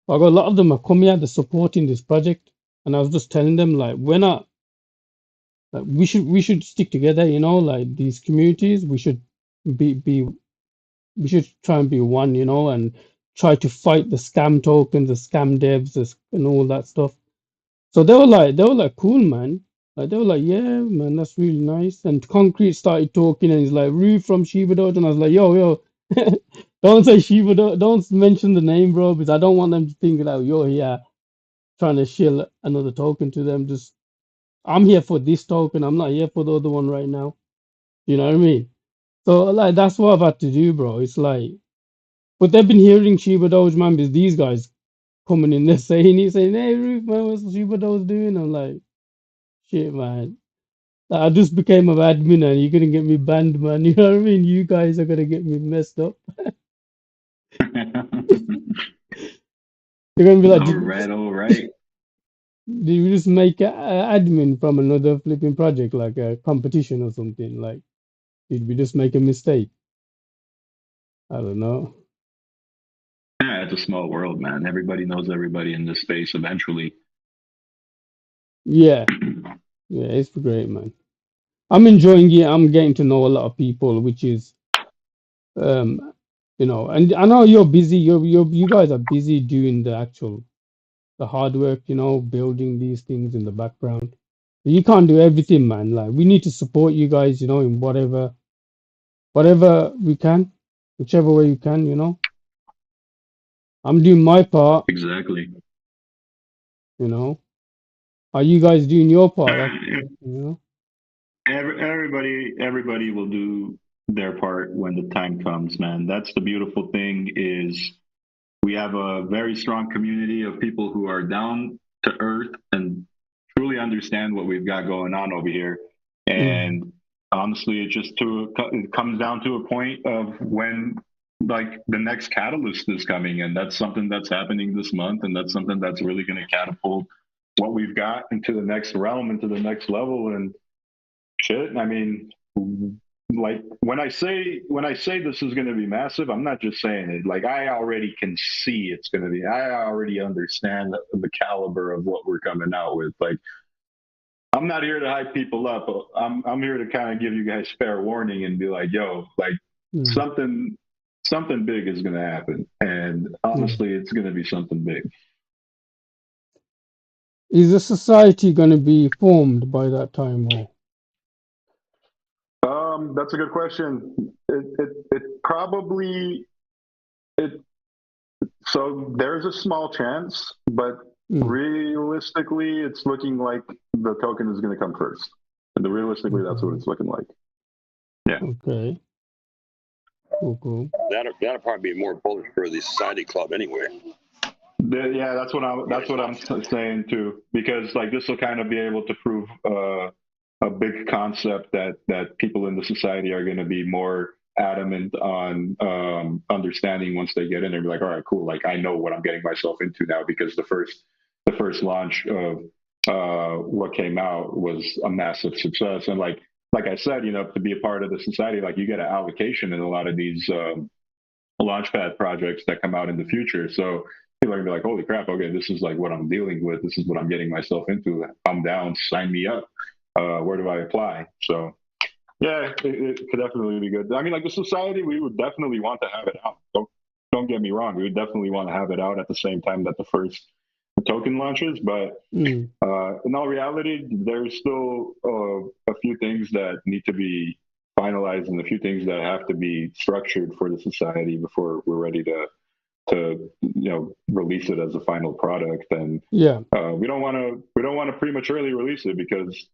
Speaker 4: I got a lot of them are coming here, they're supporting this project, and I was just telling them like, like, we should stick together, like these communities. We should be we should try and be one, and try to fight the scam tokens, the scam devs, and all that stuff. So they were like, cool, man. Like they were like, yeah, man, that's really nice. And Concrete started talking, and he's like, Rue from ShibaDoge, and I was like, yo, don't say ShibaDoge, don't mention the name, bro, because I don't want them to think that you're here trying to shill another token to them. Just I'm here for this token. I'm not here for the other one right now. You know what I mean? So like that's what I've had to do, bro. It's like, but they've been hearing ShibaDoge, man, because these guys coming in there saying, hey, Roof, man, what's ShibaDoge doing? I'm like, shit, man. I just became an admin and you're gonna get me banned, man. You know what I mean? You guys are gonna get me messed up. You're gonna be like,
Speaker 2: All right.
Speaker 4: did you just make an admin from another flipping project, like a competition or something? Like, did we just make a mistake? I don't know.
Speaker 2: Yeah, it's a small world, man. Everybody knows everybody in this space eventually.
Speaker 4: Yeah, yeah, it's great, man. I'm enjoying it. I'm getting to know a lot of people, which is, um, and I know you're busy. You guys are busy doing the hard work, building these things in the background. You can't do everything, man. Like we need to support you guys, in whatever we can, whichever way you can, I'm doing my part,
Speaker 2: Exactly.
Speaker 4: you know. Are you guys doing your part? That's.
Speaker 2: Everybody will do their part when the time comes, man. That's the beautiful thing is we have a very strong community of people who are down to earth and truly understand what we've got going on over here. And honestly, it comes down to a point of when like the next catalyst is coming, and that's something that's happening this month, and that's something that's really going to catapult what we've got into the next realm, into the next level, and shit. I mean, like when I say this is going to be massive, I'm not just saying it. Like I already can see it's going to be. I already understand the caliber of what we're coming out with. Like I'm not here to hype people up. I'm here to kind of give you guys fair warning and be like, yo, like something big is going to happen, and honestly, it's going to be something big.
Speaker 4: Is a society going to be formed by that time, or?
Speaker 2: That's a good question. It probably it. So there's a small chance, but realistically, it's looking like the token is going to come first. And realistically, that's what it's looking like. Yeah.
Speaker 4: Okay. Cool.
Speaker 7: That'll probably be more bullish for the society club anyway.
Speaker 2: Yeah, that's what I'm saying too, because like this will kind of be able to prove a big concept that people in the society are going to be more adamant on understanding once they get in there. Be like, all right, cool. Like I know what I'm getting myself into now because the first launch of what came out was a massive success, and like I said, to be a part of the society, like you get an allocation in a lot of these launchpad projects that come out in the future. So people are gonna be like, holy crap, okay, this is like what I'm dealing with. This is what I'm getting myself into. I'm down, sign me up. Where do I apply? So yeah, it could definitely be good. I mean, like the society, we would definitely want to have it out. Don't get me wrong. We would definitely want to have it out at the same time that the first token launches. But in all reality, there's still a few things that need to be finalized and a few things that have to be structured for the society before we're ready to release it as a final product. And
Speaker 4: Yeah.
Speaker 2: we don't want to prematurely release it because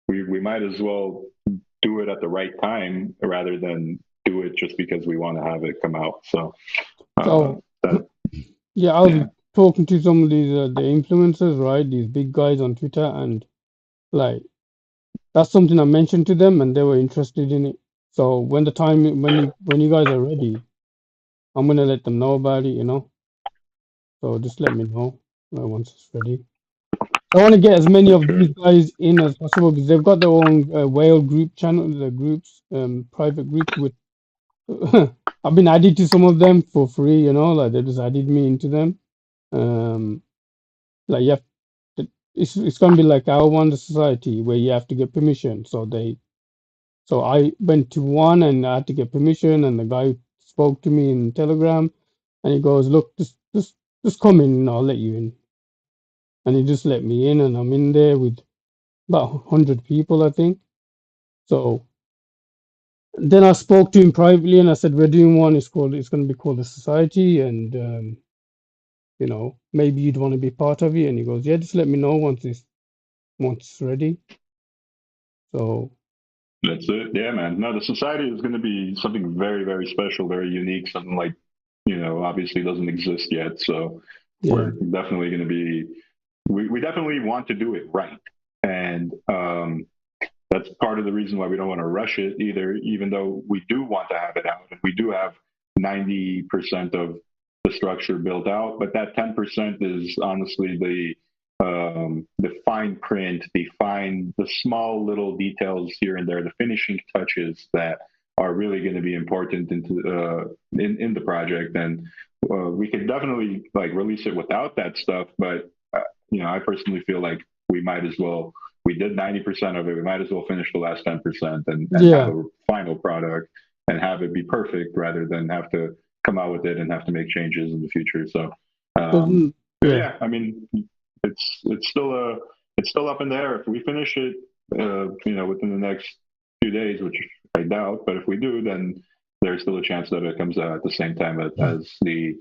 Speaker 2: we might as well do it at the right time rather than do it just because we want to have it come out. So,
Speaker 4: yeah, I was talking to some of these the influencers, right? These big guys on Twitter, and like that's something I mentioned to them, and they were interested in it. So when you guys are ready, I'm gonna let them know about it. So just let me know once it's ready. I want to get as many of these guys in as possible because they've got their own whale group channel, the groups, private groups with. I've been added to some of them for free, like they just added me into them. Like you have it's gonna be like our Wonder Society where you have to get permission. So I went to one and I had to get permission, and the guy spoke to me in Telegram, and he goes, "Look, just come in, and I'll let you in." And he just let me in, and I'm in there with about 100 people, I think. So then I spoke to him privately, and I said, "We're doing one. It's going to be called the Society, and maybe you'd want to be part of it." And he goes, "Yeah, just let me know once it's ready." So
Speaker 2: that's it. Yeah, man. No, the Society is going to be something very, very special, very unique, something like, obviously doesn't exist yet. So we're definitely going to be, we definitely want to do it right. And that's part of the reason why we don't want to rush it either, even though we do want to have it out. And we do have 90% of the structure built out, but that 10% is honestly the fine print, the small little details here and there, the finishing touches that are really going to be important in the project. And we could definitely release it without that stuff, but I personally feel like we might as well. We did 90% of it. We might as well finish the last 10% and have a final product and have it be perfect rather than have to come out with it and have to make changes in the future. So, yeah, I mean, it's still up in the air. If we finish it, within the next few days, which I doubt, but if we do, then there's still a chance that it comes out at the same time as the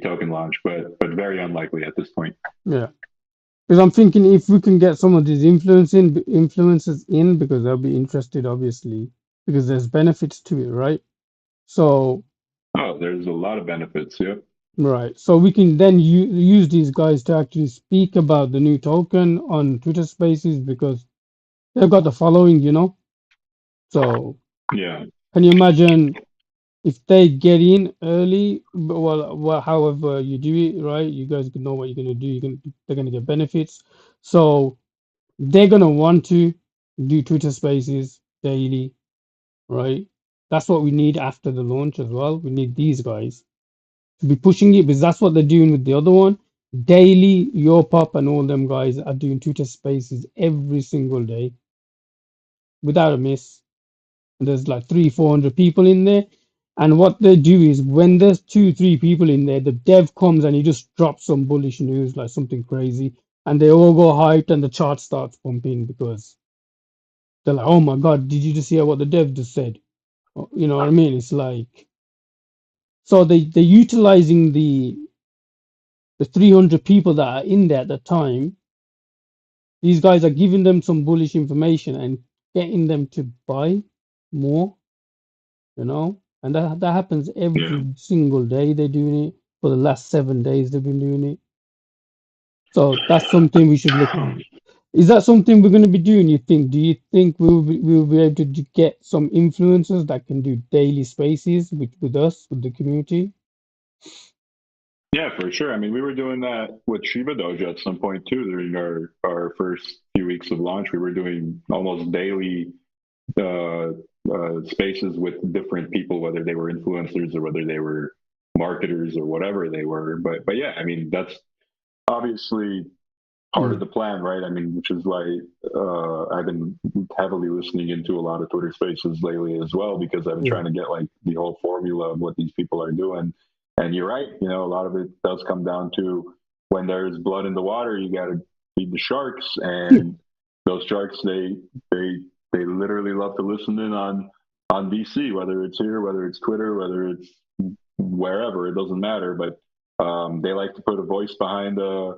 Speaker 2: token launch, but very unlikely at this point.
Speaker 4: Yeah. Because I'm thinking if we can get some of these influencers in, because they'll be interested, obviously, because there's benefits to it, right? So.
Speaker 2: Oh, there's a lot of benefits, yeah.
Speaker 4: Right. So we can then use these guys to actually speak about the new token on Twitter Spaces because they've got the following, So.
Speaker 2: Yeah.
Speaker 4: Can you imagine if they get in early? Well, however you do it, right? You guys can know what you're gonna do. They're gonna get benefits. So. They're gonna want to do Twitter Spaces daily, right? That's what we need after the launch as well. We need these guys to be pushing it because that's what they're doing with the other one. Daily, Your Pop and all them guys are doing Twitter Spaces every single day without a miss. And there's like 300-400 people in there. And what they do is when there's 2-3 people in there, the dev comes and he just drops some bullish news, like something crazy, and they all go hyped and the chart starts pumping because they're like, "Oh my god, did you just hear what the dev just said?" You know what I mean? It's like, so they're utilizing the 300 people that are in there at the time. These guys are giving them some bullish information and getting them to buy more, and that happens every single day. They're doing it for the last 7 days. They've been doing it. So that's something we should look at. Is that something we're going to be doing, you think? Do you think we'll be able to get some influencers that can do daily spaces with us, with the community?
Speaker 2: Yeah, for sure. I mean, we were doing that with ShibaDoge at some point too. During our first few weeks of launch, we were doing almost daily spaces with different people, whether they were influencers or whether they were marketers or whatever they were. But yeah, I mean, that's obviously part of the plan, right? I mean, which is why I've been heavily listening into a lot of Twitter Spaces lately as well, because I've been trying to get the whole formula of what these people are doing. And you're right, a lot of it does come down to when there's blood in the water, you got to feed the sharks, and those sharks they literally love to listen in on VC, whether it's here, whether it's Twitter, whether it's wherever, it doesn't matter, but they like to put a voice behind a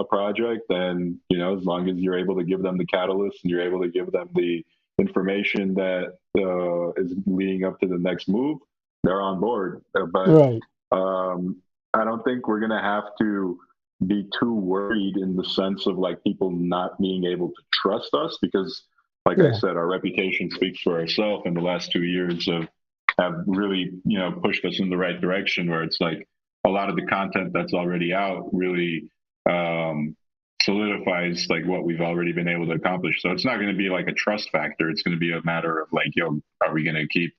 Speaker 2: project, and as long as you're able to give them the catalyst and you're able to give them the information that is leading up to the next move, they're on board. But
Speaker 4: Right.
Speaker 2: I don't think we're gonna have to be too worried in the sense of like people not being able to trust us, because like I said, our reputation speaks for itself, and the last 2 years have really pushed us in the right direction, where it's like a lot of the content that's already out really solidifies like what we've already been able to accomplish. So it's not going to be like a trust factor. It's going to be a matter of like, are we going to keep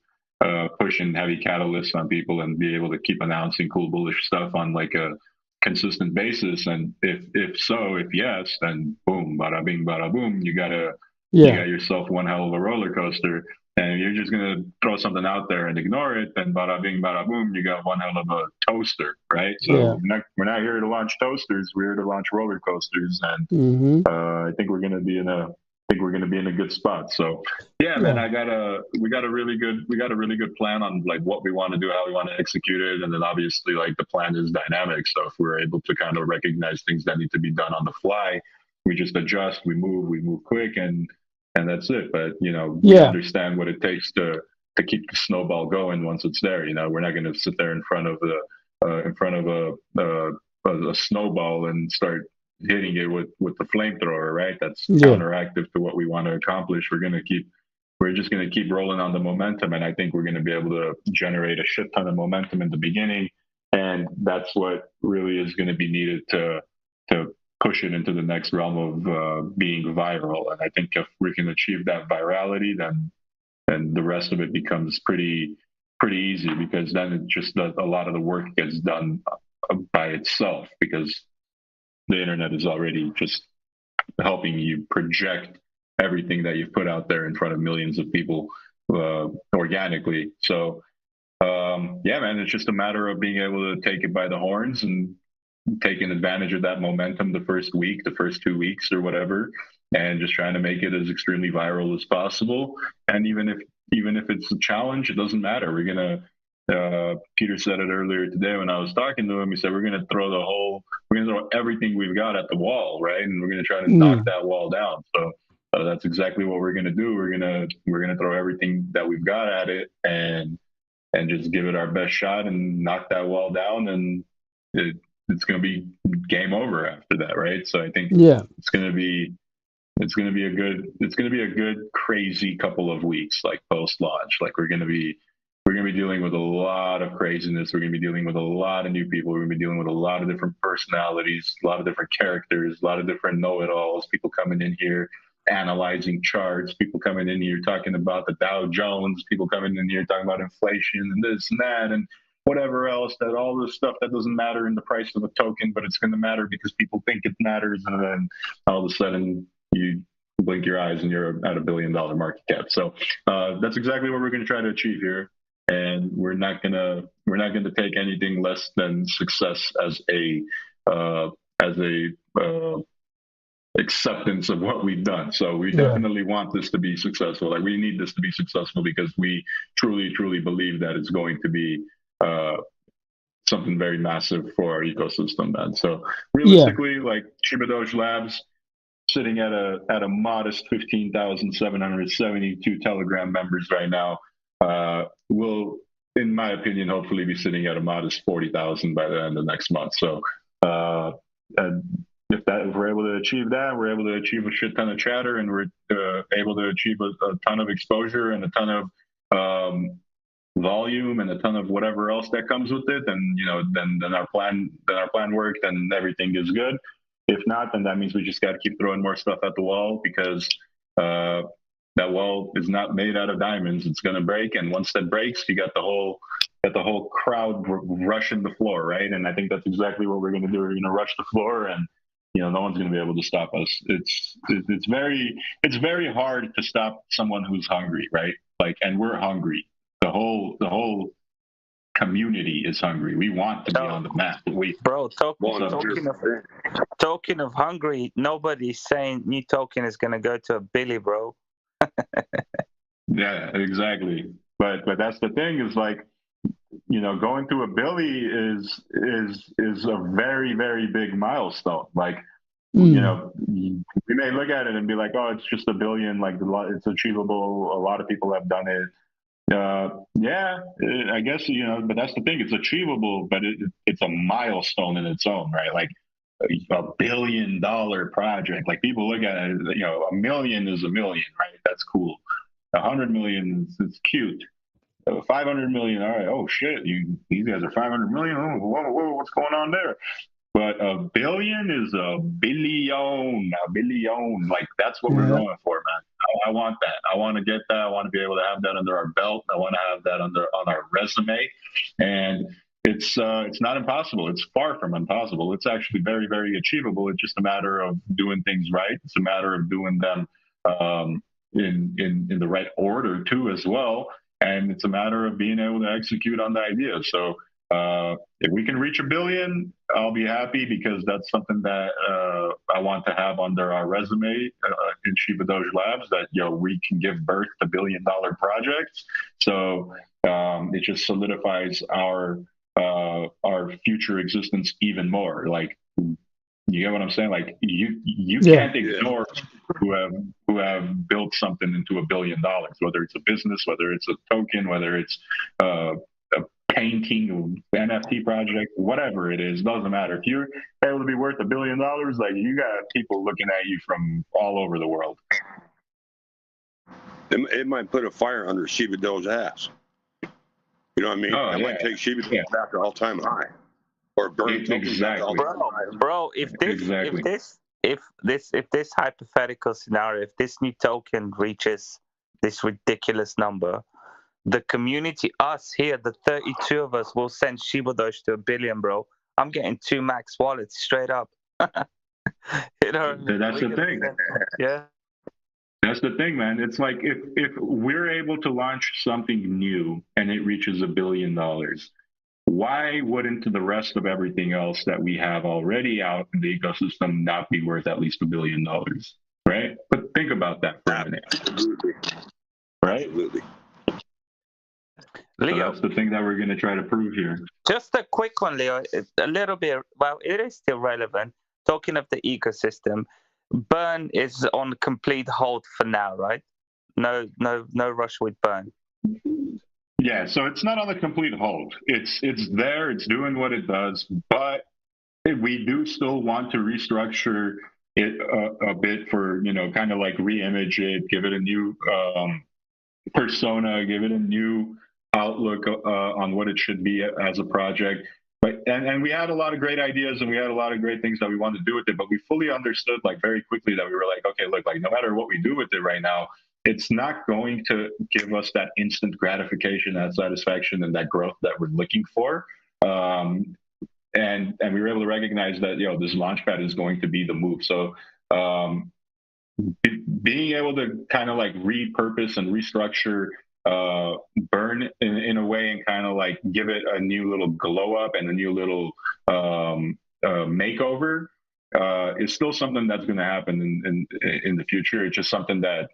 Speaker 2: pushing heavy catalysts on people and be able to keep announcing cool bullish stuff on like a consistent basis? And if yes, then boom, bada bing, bada boom, you got yourself one hell of a roller coaster. And if you're just going to throw something out there and ignore it, then bada bing, bada boom, you got one hell of a toaster, right? So we're not here to launch toasters. We're here to launch roller coasters, and I think we're going to be in a good spot. So man, we got a really good plan on like what we want to do, how we want to execute it, and then obviously like the plan is dynamic. So if we're able to kind of recognize things that need to be done on the fly, we just adjust, we move quick, and that's it. But we understand what it takes to keep the snowball going once it's there. We're not going to sit there in front of a snowball and start hitting it with the flamethrower, right? That's counteractive to what we want to accomplish. We're just going to keep rolling on the momentum, and I think we're going to be able to generate a shit ton of momentum in the beginning, and that's what really is going to be needed to push it into the next realm of being viral. And I think if we can achieve that virality, then the rest of it becomes pretty easy, because then it just does, a lot of the work gets done by itself, because the internet is already just helping you project everything that you've put out there in front of millions of people organically. So man, it's just a matter of being able to take it by the horns and taking advantage of that momentum the first week, the first 2 weeks or whatever, and just trying to make it as extremely viral as possible. And even if it's a challenge, it doesn't matter. We're gonna Peter said it earlier today when I was talking to him. He said we're gonna throw everything we've got at the wall, right? And we're gonna try to knock that wall down. So that's exactly what we're gonna do. We're gonna throw everything that we've got at it and just give it our best shot and knock that wall down, and it's going to be game over after that, right? So I think it's going to be a good crazy couple of weeks, like post launch. Like we're going to be dealing with a lot of craziness. We're going to be dealing with a lot of new people. We're going to be dealing with a lot of different personalities, a lot of different characters, a lot of different know-it-alls. People coming in here analyzing charts. People coming in here talking about the Dow Jones. People coming in here talking about inflation and this and that and whatever else, that all this stuff that doesn't matter in the price of a token, but it's going to matter because people think it matters. And then all of a sudden you blink your eyes and you're at $1 billion market cap. So that's exactly what we're going to try to achieve here. And we're not going to take anything less than success as a acceptance of what we've done. So we definitely want this to be successful. Like we need this to be successful because we truly believe that it's going to be something very massive for our ecosystem, man. So realistically, like ShibaDoge Labs sitting at a modest 15,772 Telegram members right now, will, in my opinion, hopefully be sitting at a modest 40,000 by the end of next month. So if we're able to achieve that, we're able to achieve a shit ton of chatter, and we're able to achieve a ton of exposure and a ton of volume and a ton of whatever else that comes with it, and then our plan worked and everything is good. If not, then that means we just got to keep throwing more stuff at the wall, because that wall is not made out of diamonds. It's going to break, and once that breaks, you got the whole crowd rushing the floor, right? And I think that's exactly what we're going to do. We're going to rush the floor, and no one's going to be able to stop us. It's very hard to stop someone who's hungry, right? Like, and we're hungry. The whole community is hungry. We want to be on the map.
Speaker 3: Talking of hungry, nobody's saying new token is going to go to $1 billion, bro.
Speaker 2: Yeah, exactly. But that's the thing, is like going to $1 billion is a very, very big milestone. Like, we may look at it and be like, oh, it's just $1 billion, like it's achievable. A lot of people have done it. Yeah, I guess, but that's the thing. It's achievable, but it's a milestone in its own, right? Like $1 billion project. Like people look at it, $1 million is $1 million, right? That's cool. 100 million is cute. 500 million, all right. Oh shit, these guys are 500 million. Oh, whoa, what's going on there? But $1 billion is $1 billion. Like that's what we're going for, man. I want that. I want to get that. I want to be able to have that under our belt. I want to have that on our resume. And it's not impossible. It's far from impossible. It's actually very, very achievable. It's just a matter of doing things right. It's a matter of doing them in the right order too, as well. And it's a matter of being able to execute on the idea. So if we can reach $1 billion, I'll be happy, because that's something that I want to have under our resume in ShibaDoge Labs, that we can give birth to $1 billion projects. So it just solidifies our future existence even more. Like, you get what I'm saying? Like you can't ignore who have built something into $1 billion, whether it's a business, whether it's a token, whether it's a painting, NFT project, whatever it is, doesn't matter. If you're able to be worth $1 billion, like, you got people looking at you from all over the world.
Speaker 7: It might put a fire under ShibaDoge's ass. You know what I mean? It might take ShibaDoge back to all-time high. Or burn tokens back to all-time high.
Speaker 3: Bro, if this hypothetical scenario, if this new token reaches this ridiculous number, the community, us here, the 32 of us, will send ShibaDoge to $1 billion, bro. I'm getting 2 max wallets straight up.
Speaker 2: That's the thing.
Speaker 3: Yeah.
Speaker 2: That's the thing, man. It's like if we're able to launch something new and it reaches $1 billion, why wouldn't the rest of everything else that we have already out in the ecosystem not be worth at least $1 billion, right? But think about that for a minute.
Speaker 7: Absolutely.
Speaker 2: Right?
Speaker 7: Absolutely.
Speaker 3: Leo,
Speaker 2: so that's the thing that we're going to try to prove here.
Speaker 3: Just a quick one, Leo. A little bit. Well, it is still relevant. Talking of the ecosystem, Burn is on complete hold for now, right? No rush with Burn.
Speaker 2: Yeah, so it's not on a complete hold. It's there. It's doing what it does, but we do still want to restructure it a bit for, kind of like re-image it, give it a new persona, give it a new outlook on what it should be as a project. But and we had a lot of great ideas, and we had a lot of great things that we wanted to do with it, but we fully understood, like, very quickly, that we were like, okay, look, like, no matter what we do with it right now, it's not going to give us that instant gratification, that satisfaction, and that growth that we're looking for. And we were able to recognize that, this Launchpad is going to be the move. So being able to kind of like repurpose and restructure Burn in a way, and kind of like give it a new little glow up and a new little makeover is still something that's going to happen in the future. It's just something that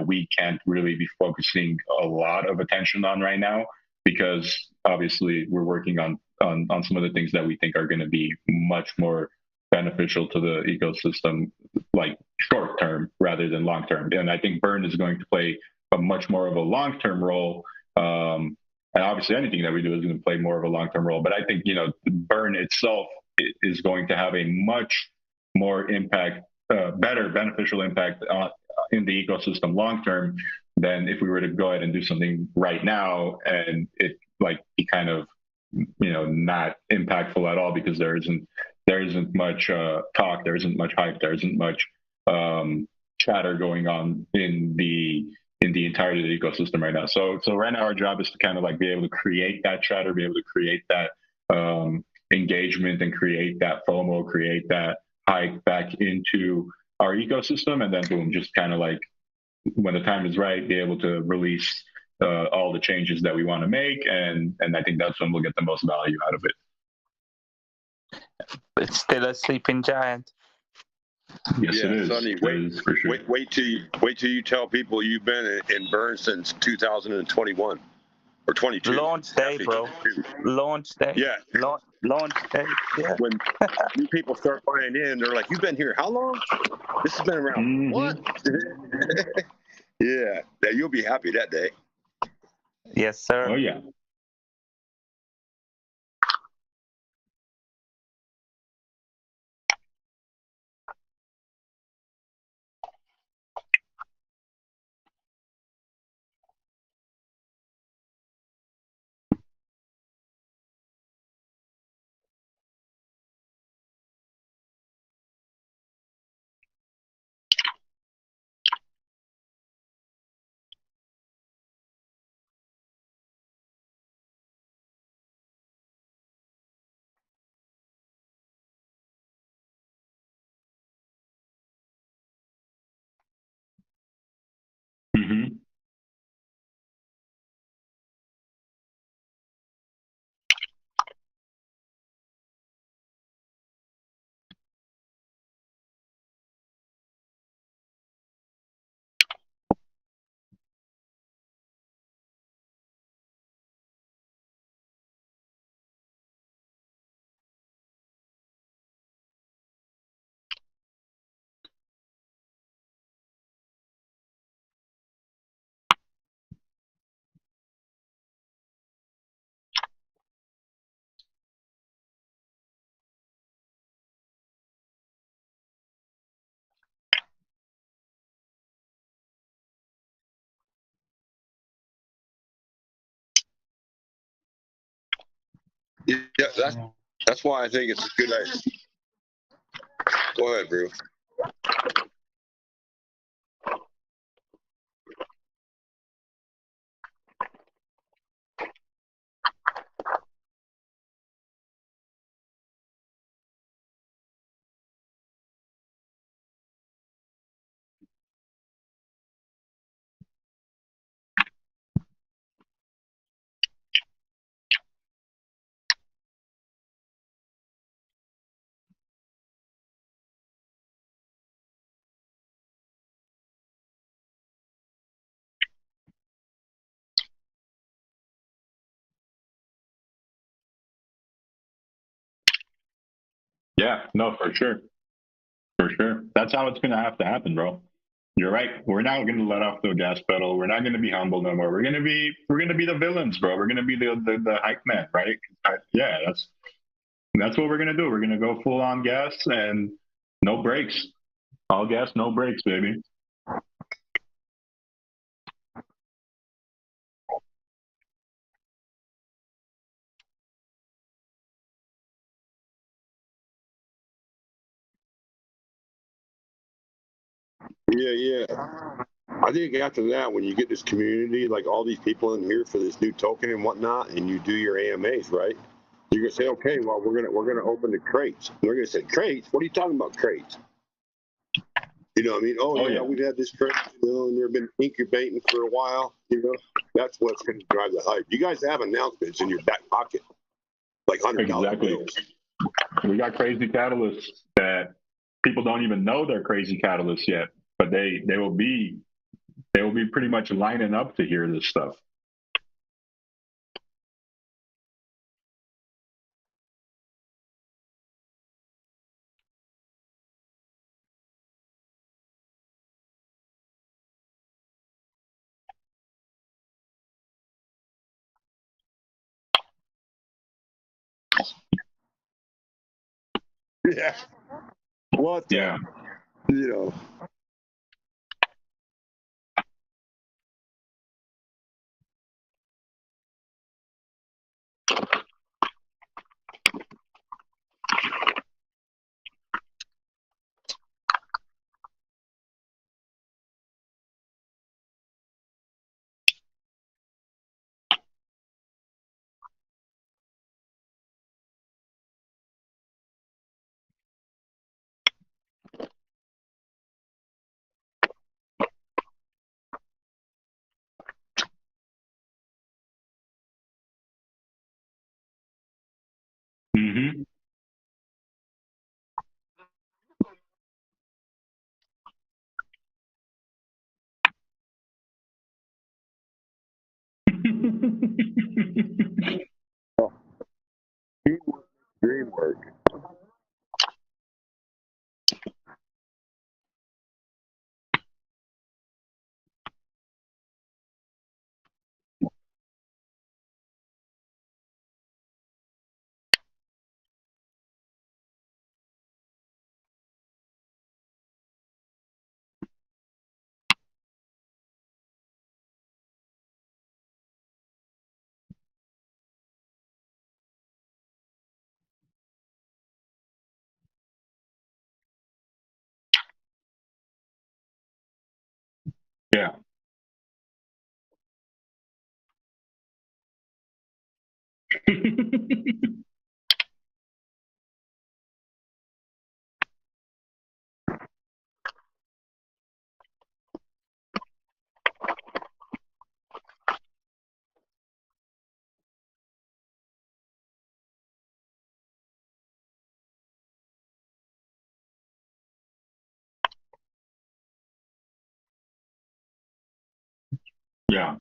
Speaker 2: we can't really be focusing a lot of attention on right now, because obviously we're working on some of the things that we think are going to be much more beneficial to the ecosystem, like short term rather than long term. And I think Burn is going to play a much more of a long-term role. And obviously anything that we do is going to play more of a long-term role. But I think, Burn itself is going to have a much more impact, better beneficial impact in the ecosystem long-term than if we were to go ahead and do something right now and it be kind of, not impactful at all, because there isn't much talk, there isn't much hype, there isn't much chatter going on in the entirety of the ecosystem right now. So right now our job is to kind of like be able to create that chatter, be able to create that engagement, and create that FOMO, create that hype back into our ecosystem, and then boom, just kind of like when the time is right, be able to release all the changes that we want to make, and I think that's when we'll get the most value out of it.
Speaker 3: It's still a sleeping giant.
Speaker 2: Yes, it is.
Speaker 7: Sonny,
Speaker 2: For sure.
Speaker 7: wait till you tell people you've been in Burn since 2021. or 22.
Speaker 3: Launch day,
Speaker 7: Actually,
Speaker 3: bro.
Speaker 7: 22.
Speaker 3: Launch day.
Speaker 7: Yeah.
Speaker 3: Launch day. Yeah.
Speaker 7: When new people start buying in, they're like, "You've been here how long? This has been around what?" Yeah, you'll be happy that day.
Speaker 3: Yes, sir.
Speaker 2: Oh yeah. Mm-hmm.
Speaker 7: Yeah, that's why I think it's a good idea. Go ahead, Brew.
Speaker 2: Yeah, no, for sure. For sure. That's how it's gonna have to happen, bro. You're right. We're not gonna let off the gas pedal. We're not gonna be humble no more. We're gonna be the villains, bro. We're gonna be the hype man, right? Yeah, that's what we're gonna do. We're gonna go full on gas and no brakes. All gas, no brakes, baby.
Speaker 7: Yeah. I think after that, when you get this community, like all these people in here for this new token and whatnot, and you do your AMAs, right? You're gonna say, okay, well, we're gonna open the crates. And they're gonna say, crates? What are you talking about, crates? You know what I mean? Oh, yeah, we've had this crate, and they've been incubating for a while. That's what's gonna drive the hype. You guys have announcements in your back pocket, like $100 bills.
Speaker 2: We got crazy catalysts that people don't even know they're crazy catalysts yet, but they will be pretty much lining up to hear this stuff.
Speaker 7: Yeah. What?
Speaker 2: Yeah.
Speaker 7: You know.
Speaker 2: Yeah. Yeah.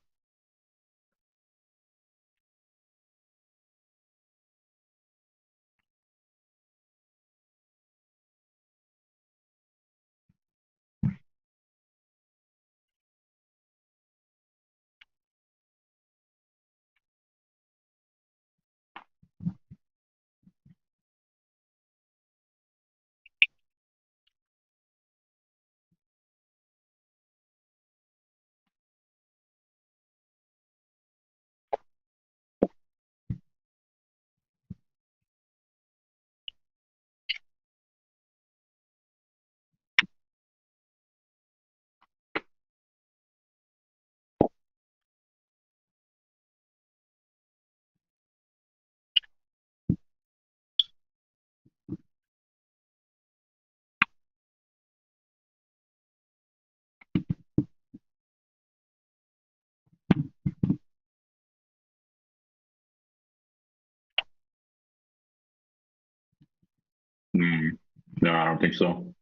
Speaker 2: No, I don't think so.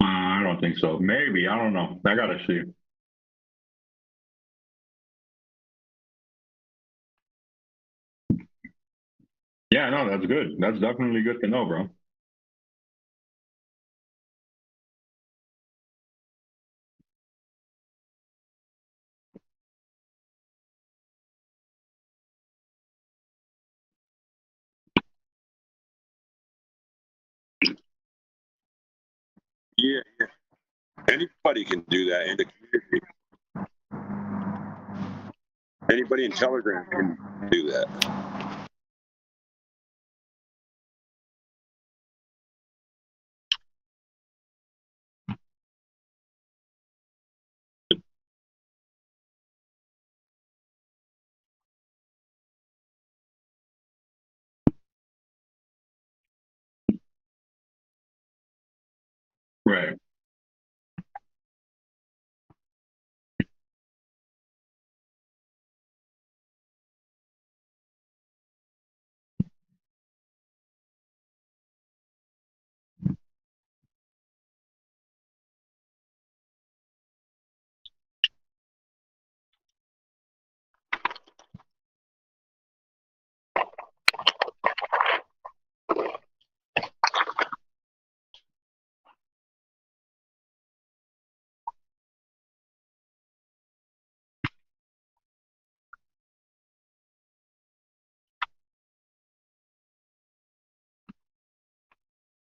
Speaker 2: I don't think so. Maybe. I don't know. I gotta see. Yeah, no, that's good. That's definitely good to know, bro.
Speaker 7: Yeah, yeah. Anybody can do that in the community. Anybody in Telegram can do that.
Speaker 2: Right.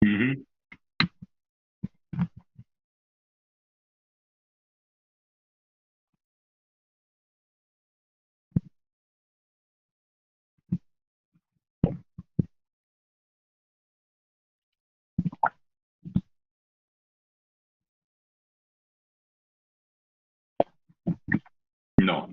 Speaker 2: Mm-hmm. No.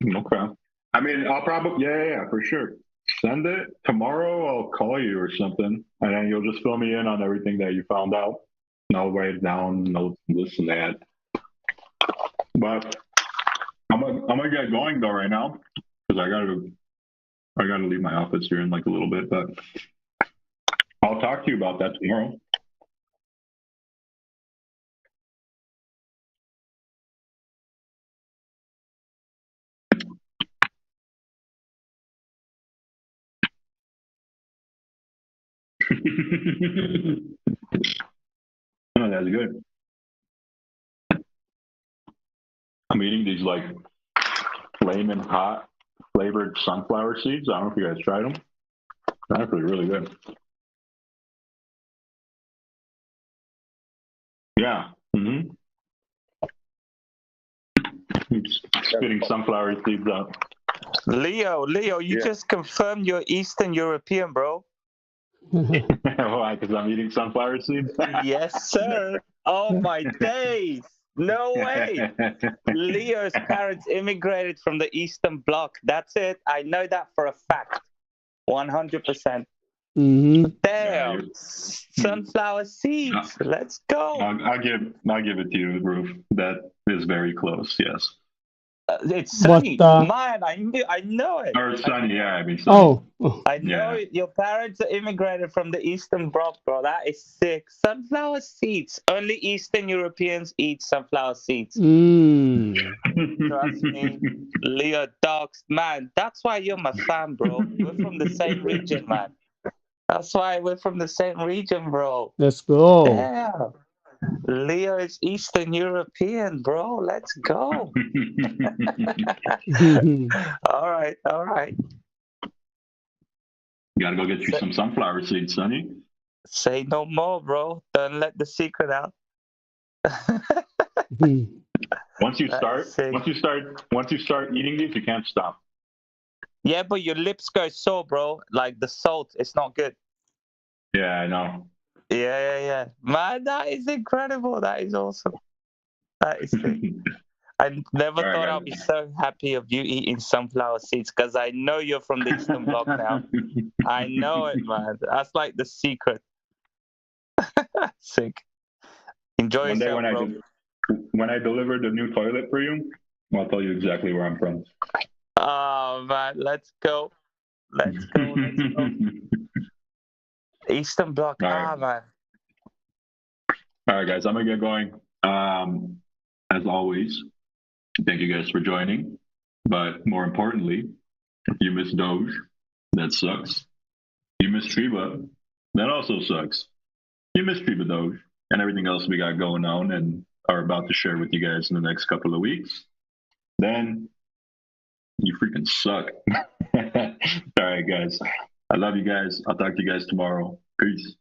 Speaker 2: Okay. I mean, I'll probably, yeah, for sure. Send it tomorrow. I'll call you or something, and then you'll just fill me in on everything that you found out. And I'll write it down, notes, this and that. But I'm gonna get going though right now because I gotta leave my office here in like a little bit. But I'll talk to you about that tomorrow. Oh, that's good. I'm eating these like flaming hot flavored sunflower seeds. I don't know if you guys tried them. They're actually really good. Yeah. Mm-hmm. Spitting sunflower seeds out.
Speaker 3: Leo, you
Speaker 7: Yeah.
Speaker 3: just confirmed you're Eastern European, bro.
Speaker 2: Why? Because I'm eating sunflower seeds?
Speaker 3: Yes, sir. Oh my days. No way. Leo's parents immigrated from the Eastern Bloc. That's it. I know that for a fact. 100%.
Speaker 4: Mm-hmm.
Speaker 3: Damn. Sunflower seeds. Let's go.
Speaker 2: I'll give it to you, Roof. That is very close, yes.
Speaker 3: It's sunny.
Speaker 4: But,
Speaker 3: Man, I know it.
Speaker 2: Or sunny, yeah, I mean sunny.
Speaker 3: I know
Speaker 2: Yeah.
Speaker 3: it. Your parents are immigrated from the Eastern Bloc, bro. That is sick. Sunflower seeds. Only Eastern Europeans eat sunflower seeds. Trust me. Leo Dogs, man. That's why you're my fan, bro. We're from the same region, man. That's why we're from the same region, bro.
Speaker 4: Let's go.
Speaker 3: Yeah. Leo is Eastern European, bro. Let's go. All right.
Speaker 2: Gotta go get you some sunflower seeds, Sonny.
Speaker 3: Say no more, bro. Don't let the secret out.
Speaker 2: Once you
Speaker 3: That's
Speaker 2: start eating these, you can't stop.
Speaker 3: Yeah, but your lips go sore, bro. Like the salt, it's not good.
Speaker 2: Yeah, I know.
Speaker 3: Yeah. Man, that is incredible. That is awesome. That is sick. I never
Speaker 2: All right,
Speaker 3: thought
Speaker 2: guys.
Speaker 3: I'd be so happy of you eating sunflower seeds because I know you're from the Eastern Bloc now. I know it, man. That's like the secret. Sick. Enjoy
Speaker 2: One day
Speaker 3: yourself, bro.
Speaker 2: when I deliver the new toilet for you, I'll tell you exactly where I'm from.
Speaker 3: Oh man, let's go. Let's go. Eastern Bloc,
Speaker 2: All right.
Speaker 3: man.
Speaker 2: All right, guys, I'm gonna get going. As always, thank you guys for joining. But more importantly, if you miss Doge, that sucks. You miss Shiba, that also sucks. You miss ShibaDoge and everything else we got going on and are about to share with you guys in the next couple of weeks, then you freaking suck. All right, guys. I love you guys. I'll talk to you guys tomorrow. Peace.